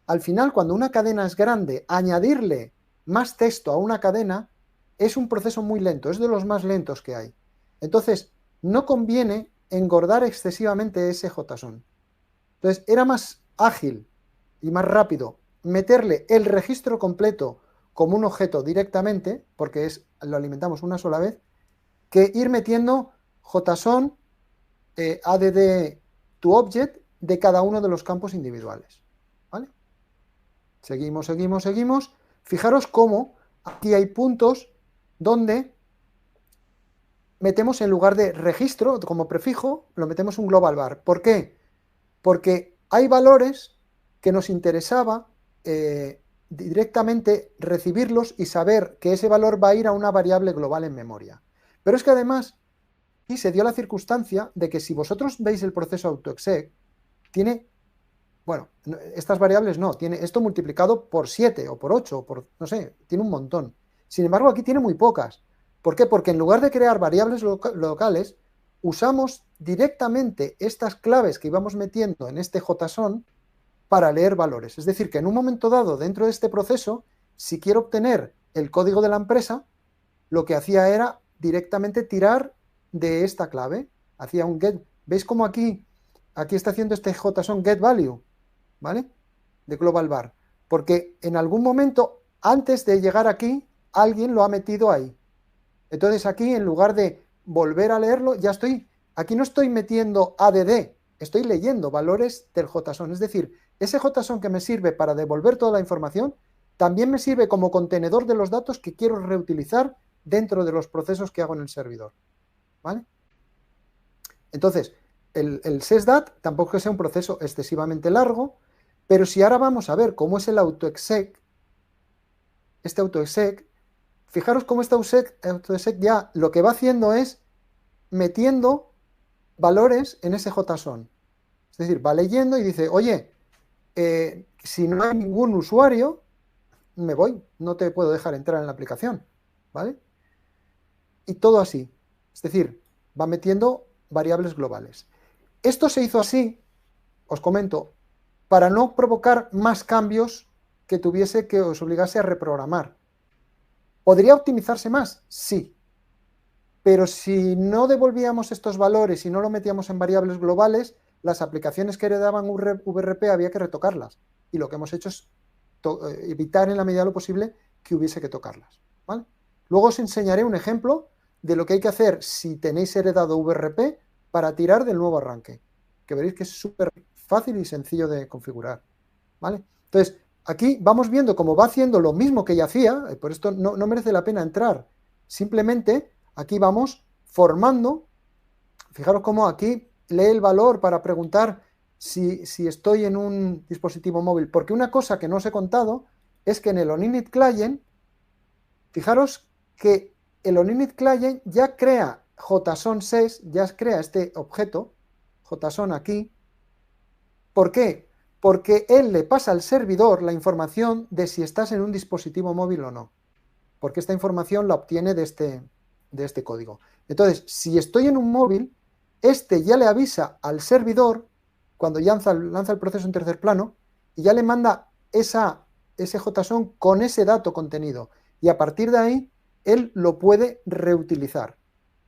al final, cuando una cadena es grande, añadirle más texto a una cadena es un proceso muy lento, es de los más lentos que hay. Entonces, no conviene engordar excesivamente ese JSON. Entonces, era más ágil y más rápido meterle el registro completo como un objeto directamente, porque lo alimentamos una sola vez, que ir metiendo JSON, add to object de cada uno de los campos individuales. ¿Vale? Seguimos, seguimos, seguimos. Fijaros cómo aquí hay puntos donde metemos en lugar de registro como prefijo, lo metemos un global var. ¿Por qué? Porque hay valores que nos interesaba directamente recibirlos y saber que ese valor va a ir a una variable global en memoria. Pero es que además, aquí se dio la circunstancia de que si vosotros veis el proceso AutoExec, tiene, bueno, estas variables no, tiene esto multiplicado por 7 o por 8, o por, no sé, tiene un montón. Sin embargo, aquí tiene muy pocas. ¿Por qué? Porque en lugar de crear variables locales, usamos directamente estas claves que íbamos metiendo en este JSON para leer valores. Es decir, que en un momento dado, dentro de este proceso, si quiero obtener el código de la empresa, lo que hacía era directamente tirar de esta clave. Hacía un get. ¿Veis cómo aquí está haciendo este JSON get value? ¿Vale? De global var. Porque en algún momento, antes de llegar aquí, alguien lo ha metido ahí. Entonces aquí, en lugar de volver a leerlo, ya estoy, aquí no estoy metiendo add, estoy leyendo valores del JSON. Es decir, ese JSON que me sirve para devolver toda la información, también me sirve como contenedor de los datos que quiero reutilizar dentro de los procesos que hago en el servidor. ¿Vale? Entonces, el sysdat tampoco es que sea un proceso excesivamente largo, pero si ahora vamos a ver cómo es el AutoExec, este AutoExec, fijaros cómo este AutoExec ya lo que va haciendo es metiendo valores en ese JSON. Es decir, va leyendo y dice, oye, si no hay ningún usuario, me voy, no te puedo dejar entrar en la aplicación, ¿vale? Y todo así. Es decir, va metiendo variables globales. Esto se hizo así, os comento, para no provocar más cambios que tuviese que os obligase a reprogramar. ¿Podría optimizarse más? Sí. Pero si no devolvíamos estos valores y no lo metíamos en variables globales, las aplicaciones que heredaban VRP había que retocarlas. Y lo que hemos hecho es evitar en la medida de lo posible que hubiese que tocarlas. ¿Vale? Luego os enseñaré un ejemplo de lo que hay que hacer si tenéis heredado VRP para tirar del nuevo arranque, que veréis que es súper fácil y sencillo de configurar. ¿Vale? Entonces, aquí vamos viendo cómo va haciendo lo mismo que ya hacía, por esto no merece la pena entrar. Simplemente aquí vamos formando, fijaros cómo aquí lee el valor para preguntar si estoy en un dispositivo móvil, porque una cosa que no os he contado es que en el OnInit Client, fijaros que el OnInit Client ya crea JSON-SES, ya crea este objeto, JSON aquí. ¿Por qué? Porque él le pasa al servidor la información de si estás en un dispositivo móvil o no, porque esta información la obtiene de este código. Entonces, si estoy en un móvil, este ya le avisa al servidor cuando lanza el proceso en tercer plano y ya le manda ese JSON con ese dato contenido. Y a partir de ahí, él lo puede reutilizar.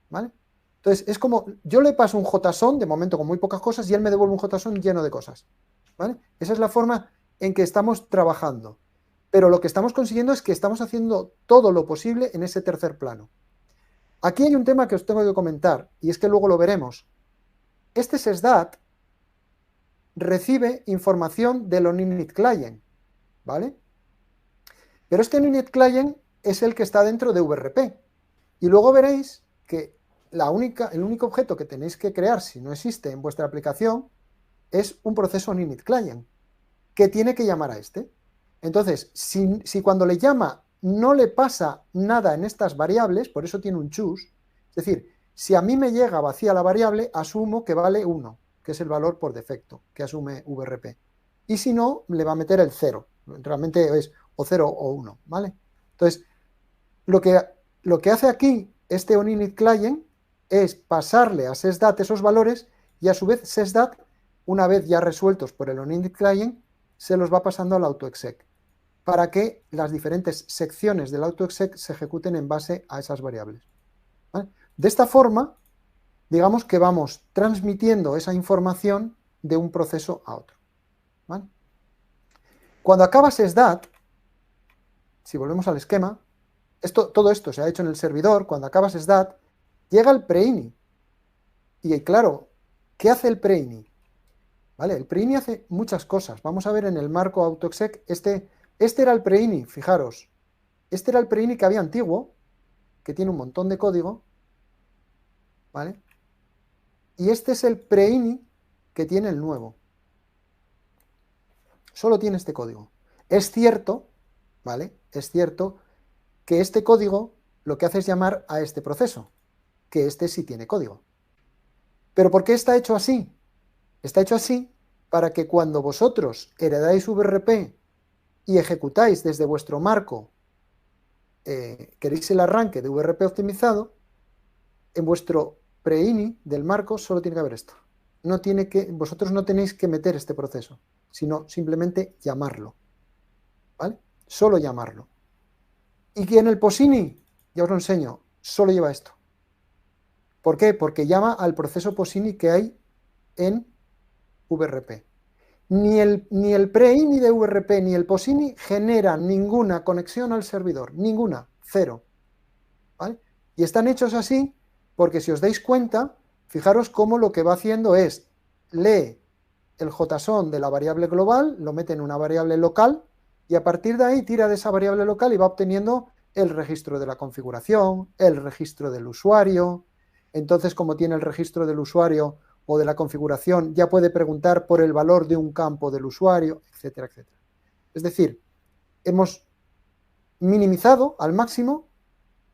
¿Vale? Entonces, es como, yo le paso un JSON, de momento con muy pocas cosas, y él me devuelve un JSON lleno de cosas. ¿Vale? Esa es la forma en que estamos trabajando. Pero lo que estamos consiguiendo es que estamos haciendo todo lo posible en ese tercer plano. Aquí hay un tema que os tengo que comentar, y es que luego lo veremos. Este sysdat recibe información del OnInit Client, ¿vale? Pero este OnInit Client es el que está dentro de VRP. Y luego veréis que el único objeto que tenéis que crear, si no existe en vuestra aplicación, es un proceso OnInit Client, que tiene que llamar a este. Entonces, si cuando le llama no le pasa nada en estas variables, por eso tiene un choose, es decir, si a mí me llega vacía la variable, asumo que vale 1, que es el valor por defecto que asume VRP. Y si no, le va a meter el 0. Realmente es o 0 o 1, ¿vale? Entonces, lo que hace aquí este OnInit Client es pasarle a sysdat esos valores y a su vez sysdat, una vez ya resueltos por el OnInit Client, se los va pasando al AutoExec. para que las diferentes secciones del AutoExec se ejecuten en base a esas variables. ¿Vale? De esta forma, digamos que vamos transmitiendo esa información de un proceso a otro. ¿Vale? Cuando acaba SysDat, si volvemos al esquema, todo esto se ha hecho en el servidor. Cuando acaba SysDat, llega el preini. Y claro, ¿qué hace el preini? ¿Vale? El preini hace muchas cosas. Vamos a ver en el marco AutoExec, este era el preini, fijaros. Este era el preini que había antiguo, que tiene un montón de código, ¿vale? Y este es el preini que tiene el nuevo. Solo tiene este código. Es cierto, ¿vale? Es cierto que este código lo que hace es llamar a este proceso, que este sí tiene código. ¿Pero por qué está hecho así? Está hecho así para que cuando vosotros heredáis VRP y ejecutáis desde vuestro marco, queréis el arranque de VRP optimizado, en vuestro preini del marco solo tiene que haber esto. Vosotros no tenéis que meter este proceso, sino simplemente llamarlo. ¿Vale? Solo llamarlo. Y en el posini, ya os lo enseño, solo lleva esto. ¿Por qué? Porque llama al proceso posini que hay en VRP. Ni el preini de VRP ni el posini generan ninguna conexión al servidor, ninguna, cero. ¿Vale? Y están hechos así porque si os dais cuenta, fijaros cómo lo que va haciendo es lee el JSON de la variable global, lo mete en una variable local y a partir de ahí tira de esa variable local y va obteniendo el registro de la configuración, el registro del usuario. Entonces, como tiene el registro del usuario o de la configuración, ya puede preguntar por el valor de un campo del usuario, etcétera, etcétera. Es decir, hemos minimizado al máximo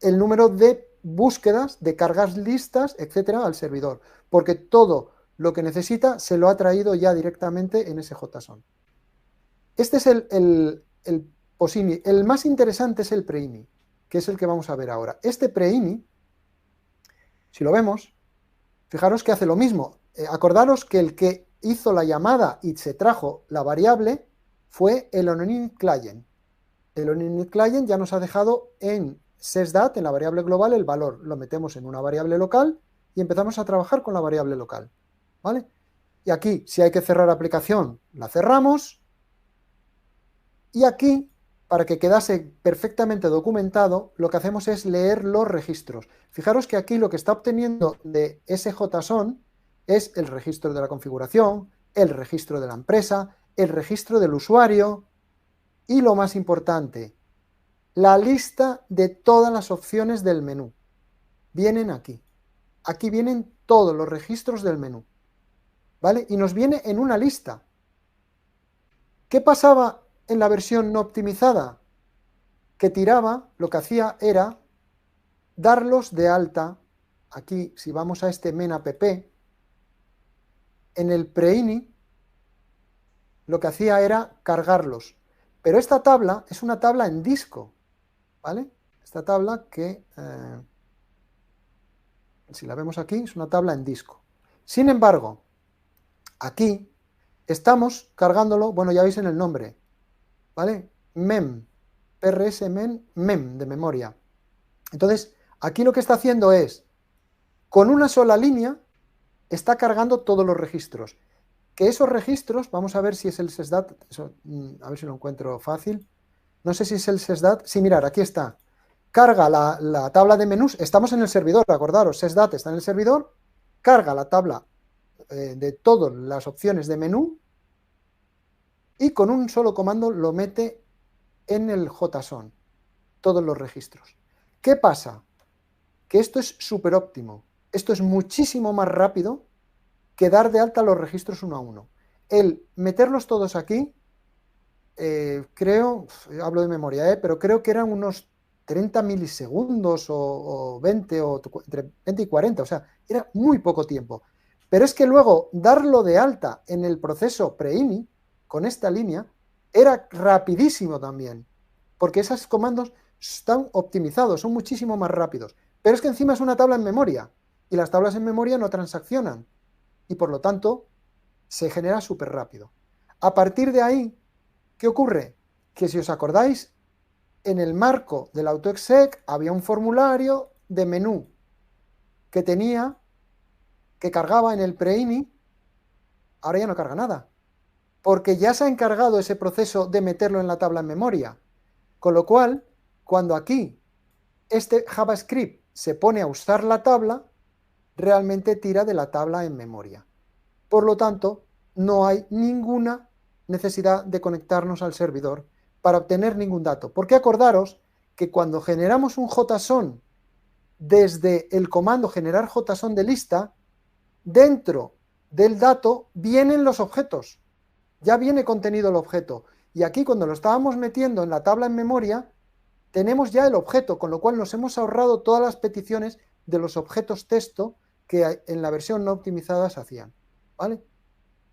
el número de búsquedas, de cargas listas, etcétera, al servidor, porque todo lo que necesita se lo ha traído ya directamente en ese JSON. Este es el posini. El más interesante es el preini, que es el que vamos a ver ahora. Este preini, si lo vemos, fijaros que hace lo mismo. Acordaros que el que hizo la llamada y se trajo la variable fue el OnInit Client. El OnInit Client ya nos ha dejado en SysDat, en la variable global, el valor. Lo metemos en una variable local y empezamos a trabajar con la variable local. ¿Vale? Y aquí, si hay que cerrar aplicación, la cerramos. Y aquí, para que quedase perfectamente documentado, lo que hacemos es leer los registros. Fijaros que aquí lo que está obteniendo de ese JSON es el registro de la configuración, el registro de la empresa, el registro del usuario y, lo más importante, la lista de todas las opciones del menú. Vienen aquí. Aquí vienen todos los registros del menú. ¿Vale? Y nos viene en una lista. ¿Qué pasaba en la versión no optimizada? Que tiraba, lo que hacía era darlos de alta. Aquí, si vamos a este menapp, en el preini, lo que hacía era cargarlos. Pero esta tabla es una tabla en disco, ¿vale? Esta tabla que, si la vemos aquí, es una tabla en disco. Sin embargo, aquí estamos cargándolo, bueno, ya veis en el nombre, ¿vale? Mem, mem de memoria. Entonces, aquí lo que está haciendo es, con una sola línea, está cargando todos los registros. Que esos registros, vamos a ver si es el SysDat, a ver si lo encuentro fácil. No sé si es el SysDat. Sí, mirad, aquí está. Carga la tabla de menús. Estamos en el servidor, acordaros, SysDat está en el servidor. Carga la tabla de todas las opciones de menú y con un solo comando lo mete en el JSON, todos los registros. ¿Qué pasa? Que esto es súper óptimo. Esto es muchísimo más rápido que dar de alta los registros uno a uno. El meterlos todos aquí, creo, hablo de memoria, pero creo que eran unos 30 milisegundos o 20 o entre 20 y 40, o sea, era muy poco tiempo. Pero es que luego darlo de alta en el proceso preini, con esta línea, era rapidísimo también, porque esos comandos están optimizados, son muchísimo más rápidos. Pero es que encima es una tabla en memoria, y las tablas en memoria no transaccionan, y por lo tanto se genera súper rápido. A partir de ahí, ¿qué ocurre? que si os acordáis, en el marco del AutoExec había un formulario de menú que cargaba en el preini, ahora ya no carga nada, porque ya se ha encargado ese proceso de meterlo en la tabla en memoria. Con lo cual, cuando aquí este JavaScript se pone a usar la tabla, realmente tira de la tabla en memoria. Por lo tanto, no hay ninguna necesidad de conectarnos al servidor para obtener ningún dato. Porque acordaros que cuando generamos un JSON desde el comando generar JSON de lista, dentro del dato vienen los objetos. Ya viene contenido el objeto. Y aquí cuando lo estábamos metiendo en la tabla en memoria, tenemos ya el objeto, con lo cual nos hemos ahorrado todas las peticiones de los objetos texto que en la versión no optimizada se hacían. ¿Vale?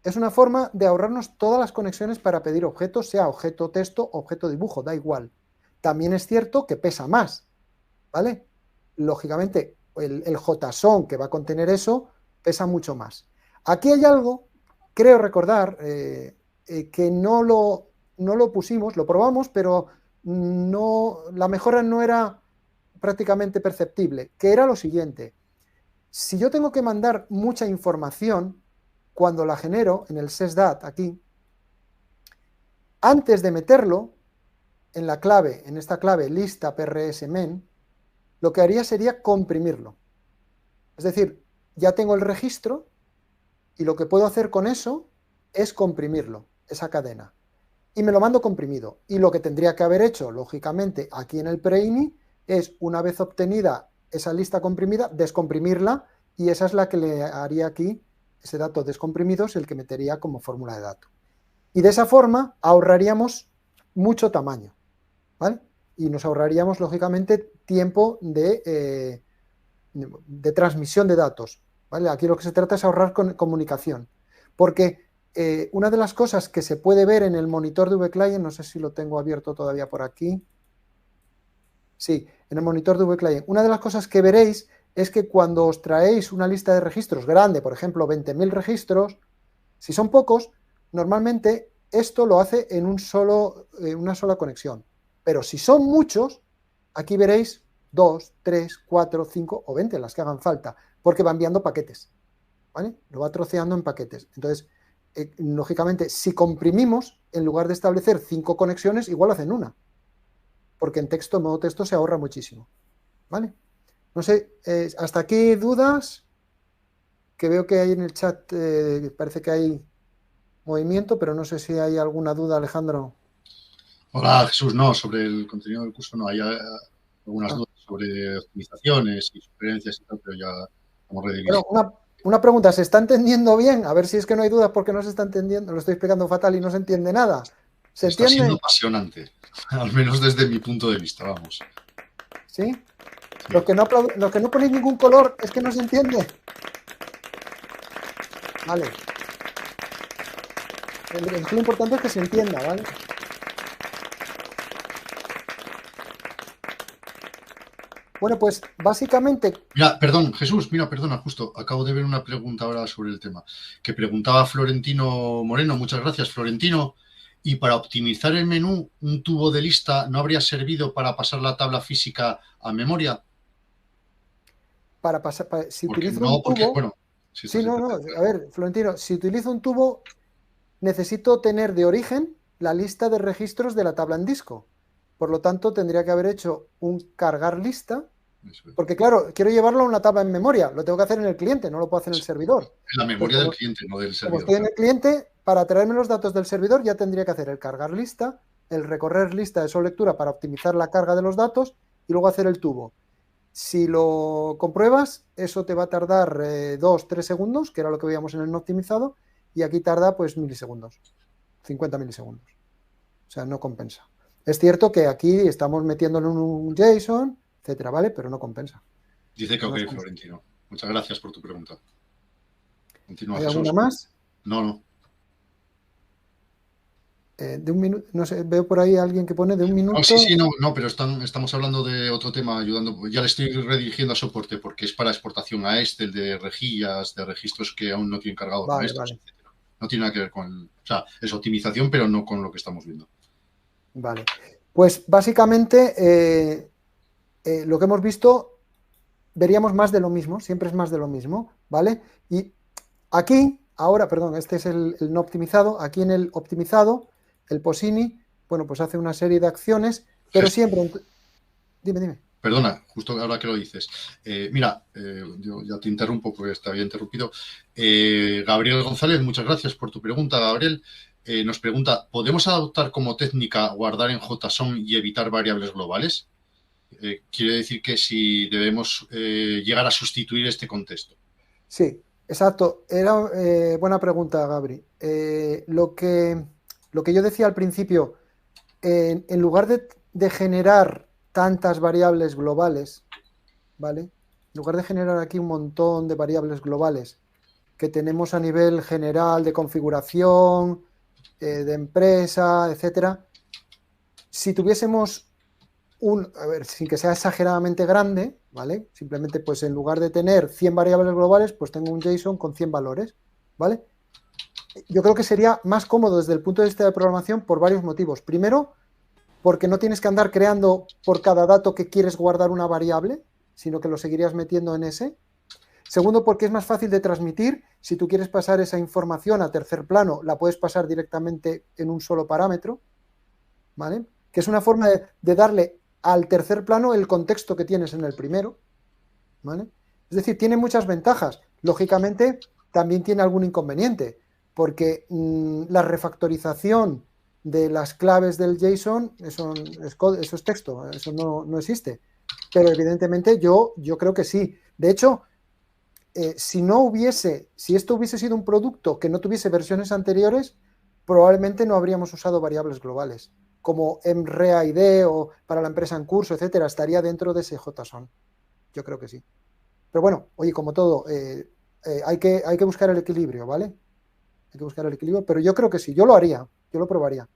Es una forma de ahorrarnos todas las conexiones para pedir objetos, sea objeto texto o objeto dibujo, da igual. También es cierto que pesa más, ¿vale? Lógicamente, el JSON que va a contener eso pesa mucho más. Aquí hay algo, creo recordar, que no lo pusimos, lo probamos, pero la mejora no era prácticamente perceptible, que era lo siguiente. Si yo tengo que mandar mucha información, cuando la genero en el sysdat aquí, antes de meterlo en la clave, en esta clave lista prsmen, lo que haría sería comprimirlo. Es decir, ya tengo el registro y lo que puedo hacer con eso es comprimirlo, esa cadena. Y me lo mando comprimido. Y lo que tendría que haber hecho, lógicamente, aquí en el preini, es, una vez obtenida esa lista comprimida, descomprimirla, y esa es la que le haría aquí, ese dato descomprimido es el que metería como fórmula de dato. Y de esa forma ahorraríamos mucho tamaño, ¿vale? Y nos ahorraríamos, lógicamente, tiempo de transmisión de datos, ¿vale? Aquí lo que se trata es ahorrar comunicación, porque una de las cosas que se puede ver en el monitor de vClient, no sé si lo tengo abierto todavía por aquí, sí, en el monitor de vClient, una de las cosas que veréis es que cuando os traéis una lista de registros grande, por ejemplo 20.000 registros, si son pocos, normalmente esto lo hace en una sola conexión, pero si son muchos, aquí veréis 2, 3, 4, 5 o 20, las que hagan falta, porque va enviando paquetes, ¿vale? Lo va troceando en paquetes. Entonces, lógicamente, si comprimimos, en lugar de establecer 5 conexiones, igual hacen una, porque en modo texto se ahorra muchísimo, ¿vale? No sé, hasta aquí dudas, que veo que hay en el chat, parece que hay movimiento, pero no sé si hay alguna duda, Alejandro. Hola, Jesús. No, sobre el contenido del curso no. Hay algunas dudas sobre optimizaciones y sugerencias y tal, pero ya estamos redirigiendo. Bueno, una pregunta, ¿se está entendiendo bien? A ver si es que no hay dudas porque no se está entendiendo, lo estoy explicando fatal y no se entiende nada. ¿Se Está siendo entiende? apasionante, al menos desde mi punto de vista, vamos. ¿Sí? Los que no ponéis ningún color, es que no se entiende. Vale. Lo importante es que se entienda, ¿vale? Bueno, pues básicamente... Mira, perdón, Jesús, mira, perdona, justo, acabo de ver una pregunta ahora sobre el tema, que preguntaba Florentino Moreno, muchas gracias, Florentino, y para optimizar el menú, ¿un tubo de lista no habría servido para pasar la tabla física a memoria? Para pasar, si Porque utilizo no, un porque, tubo... bueno, si Sí, estás no, no, a ver, Florentino, si utilizo un tubo, necesito tener de origen la lista de registros de la tabla en disco. Por lo tanto, tendría que haber hecho un cargar lista, porque claro, quiero llevarlo a una tabla en memoria, lo tengo que hacer en el cliente, no lo puedo hacer en el servidor. en la Entonces, memoria del cliente, no del como servidor. estoy en el cliente, para traerme los datos del servidor ya tendría que hacer el cargar lista, el recorrer lista de solo lectura para optimizar la carga de los datos y luego hacer el tubo. Si lo compruebas, eso te va a tardar 2-3 segundos, que era lo que veíamos en el no optimizado, y aquí tarda pues milisegundos, 50 milisegundos. O sea, no compensa. Es cierto que aquí estamos metiéndolo en un JSON, etcétera, ¿vale? Pero no compensa. Dice que No ok, es Florentino. Muchas gracias por tu pregunta. Continúa, ¿Hay alguna Jesús. más? No. De un minuto, no sé, veo por ahí a alguien que pone de un minuto. Sí, no, pero estamos hablando de otro tema, ayudando. Ya le estoy redirigiendo a soporte porque es para exportación a Excel de rejillas, de registros que aún no tienen cargados Vale, maestros, vale. etcétera. No tiene nada que ver con, o sea, es optimización, pero no con lo que estamos viendo. Vale. Pues básicamente lo que hemos visto, veríamos más de lo mismo, siempre es más de lo mismo, ¿vale? Y aquí, ahora, perdón, este es el no optimizado, aquí en el optimizado, el Posini, bueno, pues hace una serie de acciones, pero siempre... Dime. Perdona, justo ahora que lo dices. Mira, yo ya te interrumpo porque te había interrumpido. Gabriel González, muchas gracias por tu pregunta, Gabriel. Nos pregunta, ¿podemos adoptar como técnica guardar en JSON y evitar variables globales? Quiere decir que si debemos llegar a sustituir este contexto. Sí, exacto. Era buena pregunta, Gabri. Lo que yo decía al principio, en lugar de generar tantas variables globales, ¿vale? En lugar de generar aquí un montón de variables globales que tenemos a nivel general de configuración, de empresa, etcétera, si tuviésemos a ver, sin que sea exageradamente grande, ¿vale? Simplemente, pues en lugar de tener 100 variables globales, pues tengo un JSON con 100 valores, ¿vale? Yo creo que sería más cómodo desde el punto de vista de programación por varios motivos. Primero, porque no tienes que andar creando por cada dato que quieres guardar una variable, sino que lo seguirías metiendo en ese. Segundo, porque es más fácil de transmitir. Si tú quieres pasar esa información a tercer plano, la puedes pasar directamente en un solo parámetro, ¿vale? Que es una forma de darle al tercer plano el contexto que tienes en el primero, ¿vale? Es decir, tiene muchas ventajas. Lógicamente, también tiene algún inconveniente, porque la refactorización de las claves del JSON, eso es texto, eso no existe. Pero evidentemente yo creo que sí. De hecho, si esto hubiese sido un producto que no tuviese versiones anteriores, probablemente no habríamos usado variables globales, como mReaID o para la empresa en curso, etcétera, estaría dentro de ese JSON. Yo creo que sí. Pero bueno, oye, como todo, hay que buscar el equilibrio, ¿vale? Hay que buscar el equilibrio, pero yo creo que sí, yo lo haría, yo lo probaría.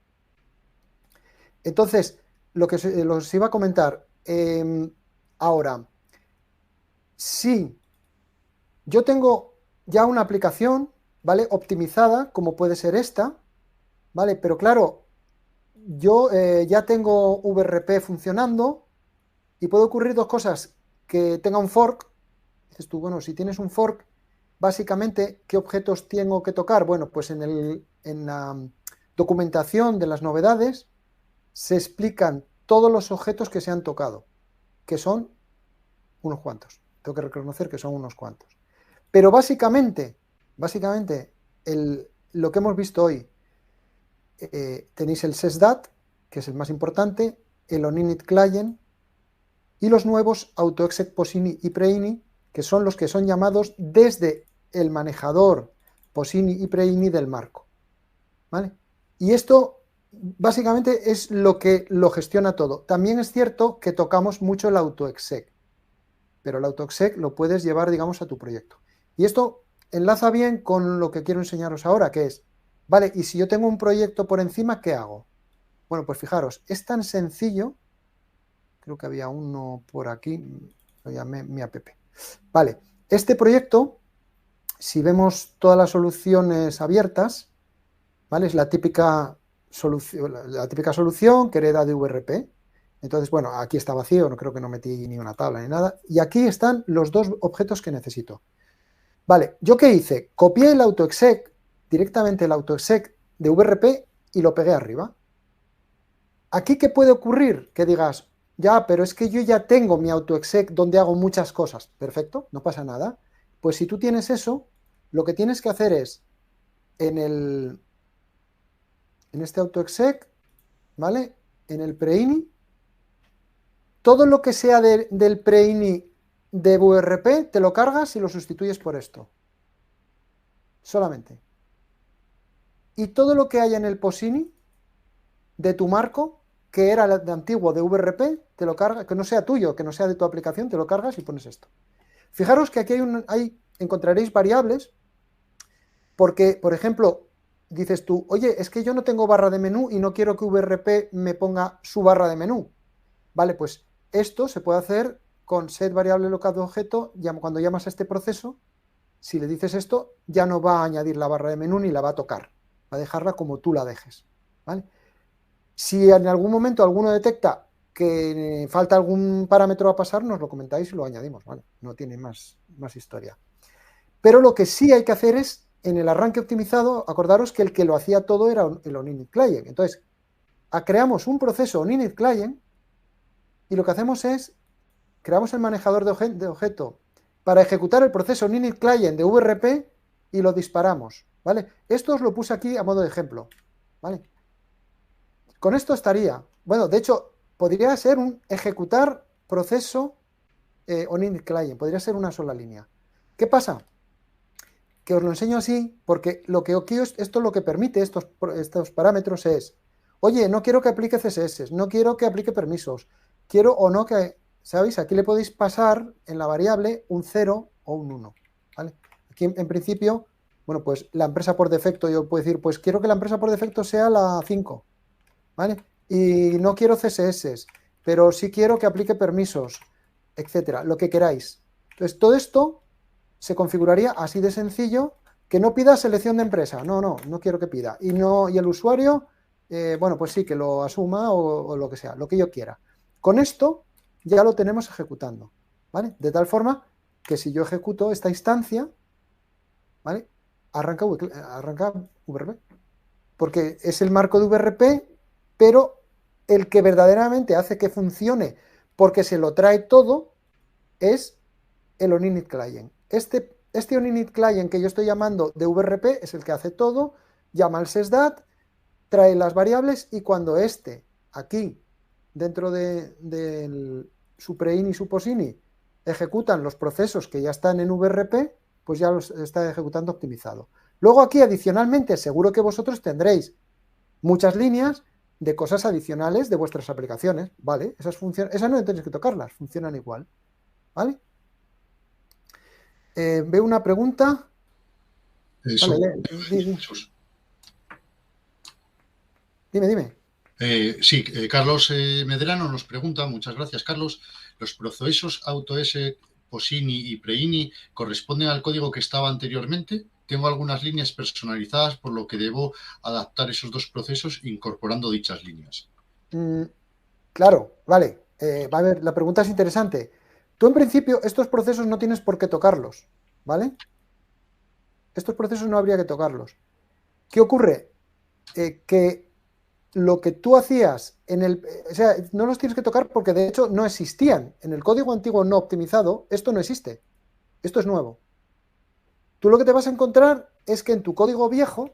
Entonces, lo que los iba a comentar, ahora, sí, yo tengo ya una aplicación, ¿vale? Optimizada, como puede ser esta, ¿vale? Pero claro, yo ya tengo VRP funcionando y puede ocurrir dos cosas, que tenga un fork. Dices tú, bueno, si tienes un fork, básicamente, ¿qué objetos tengo que tocar? Bueno, pues en la documentación de las novedades se explican todos los objetos que se han tocado, que son unos cuantos. Tengo que reconocer que son unos cuantos. Pero básicamente lo que hemos visto hoy, tenéis el SysDat, que es el más importante, el OnInit Client y los nuevos AutoExec Posini y Preini, que son los que son llamados desde el manejador Posini y Preini del marco, ¿vale? Y esto básicamente es lo que lo gestiona todo. También es cierto que tocamos mucho el AutoExec, pero el AutoExec lo puedes llevar, digamos, a tu proyecto. Y esto enlaza bien con lo que quiero enseñaros ahora, que es, vale, y si yo tengo un proyecto por encima, ¿qué hago? Bueno, pues fijaros, es tan sencillo, creo que había uno por aquí, lo llamé mi app. Vale, este proyecto, si vemos todas las soluciones abiertas, ¿vale? Es la típica solución que hereda de VRP. Entonces, bueno, aquí está vacío, no creo que no metí ni una tabla ni nada. Y aquí están los dos objetos que necesito. Vale, ¿yo qué hice? Copié el AutoExec, directamente el AutoExec de VRP y lo pegué arriba. ¿Aquí qué puede ocurrir? Que digas, ya, pero es que yo ya tengo mi AutoExec donde hago muchas cosas. Perfecto, no pasa nada. Pues si tú tienes eso, lo que tienes que hacer es, en este AutoExec, ¿vale? En el preini, todo lo que sea del preini de VRP, te lo cargas y lo sustituyes por esto. Solamente. Y todo lo que haya en el Posini de tu marco, que era el de antiguo de VRP, te lo cargas, que no sea tuyo, que no sea de tu aplicación, te lo cargas y pones esto. Fijaros que aquí encontraréis variables, porque, por ejemplo, dices tú, oye, es que yo no tengo barra de menú y no quiero que VRP me ponga su barra de menú. Vale, pues esto se puede hacer con set variable local de objeto. Cuando llamas a este proceso, si le dices esto, ya no va a añadir la barra de menú ni la va a tocar. Va a dejarla como tú la dejes, ¿vale? Si en algún momento alguno detecta que falta algún parámetro a pasar, nos lo comentáis y lo añadimos. Bueno, no tiene más historia. Pero lo que sí hay que hacer es, en el arranque optimizado, acordaros que el que lo hacía todo era el OnInit Client. Entonces, creamos un proceso OnInit Client y lo que hacemos es, creamos el manejador de objeto para ejecutar el proceso OnInit Client de VRP y lo disparamos, ¿vale? Esto os lo puse aquí a modo de ejemplo, ¿vale? Con esto estaría, bueno, de hecho, podría ser un ejecutar proceso OnInit Client, podría ser una sola línea. ¿Qué pasa? Que os lo enseño así porque esto lo que permite estos parámetros es, oye, no quiero que aplique CSS, no quiero que aplique permisos, quiero o no que, ¿sabéis? Aquí le podéis pasar en la variable un 0 o un 1, ¿vale? Aquí en principio, bueno, pues la empresa por defecto, yo puedo decir, pues quiero que la empresa por defecto sea la 5, ¿vale? Y no quiero CSS, pero sí quiero que aplique permisos, etcétera, lo que queráis. Entonces, todo esto se configuraría así de sencillo, que no pida selección de empresa, no quiero que pida, y el usuario, bueno, pues sí, que lo asuma o lo que sea, lo que yo quiera. Con esto ya lo tenemos ejecutando, ¿vale? De tal forma que si yo ejecuto esta instancia, ¿vale? Arranca VRP, porque es el marco de VRP, pero el que verdaderamente hace que funcione, porque se lo trae todo, es el OnInit Client. Este OnInit Client que yo estoy llamando de VRP es el que hace todo, llama al sysdat, trae las variables y cuando aquí, dentro de su preini y su posini, ejecutan los procesos que ya están en VRP, pues ya los está ejecutando optimizado. Luego aquí, adicionalmente, seguro que vosotros tendréis muchas líneas de cosas adicionales de vuestras aplicaciones, ¿vale? Esas no tenéis que tocarlas, funcionan igual, ¿vale? Veo una pregunta. Vale, dime. Sí, Carlos Medrano nos pregunta, muchas gracias, Carlos, ¿los procesos AutoS, Posini y Preini corresponden al código que estaba anteriormente? Tengo algunas líneas personalizadas, por lo que debo adaptar esos dos procesos incorporando dichas líneas. Claro, vale. A ver, la pregunta es interesante. Tú, en principio, estos procesos no tienes por qué tocarlos, ¿vale? Estos procesos no habría que tocarlos. ¿Qué ocurre? Que lo que tú hacías o sea, no los tienes que tocar porque de hecho no existían. En el código antiguo no optimizado, esto no existe. Esto es nuevo. Tú lo que te vas a encontrar es que en tu código viejo,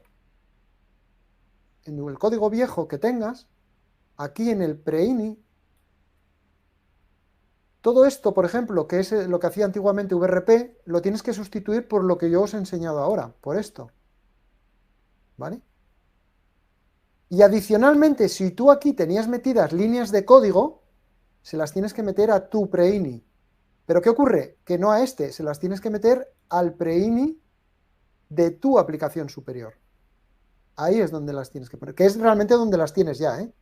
en el código viejo que tengas, aquí en el preini, todo esto, por ejemplo, que es lo que hacía antiguamente VRP, lo tienes que sustituir por lo que yo os he enseñado ahora, por esto. ¿Vale? Y adicionalmente, si tú aquí tenías metidas líneas de código, se las tienes que meter a tu preini. ¿Pero qué ocurre? Que no a este, se las tienes que meter al preini de tu aplicación superior. Ahí es donde las tienes que poner, que es realmente donde las tienes ya, ¿eh?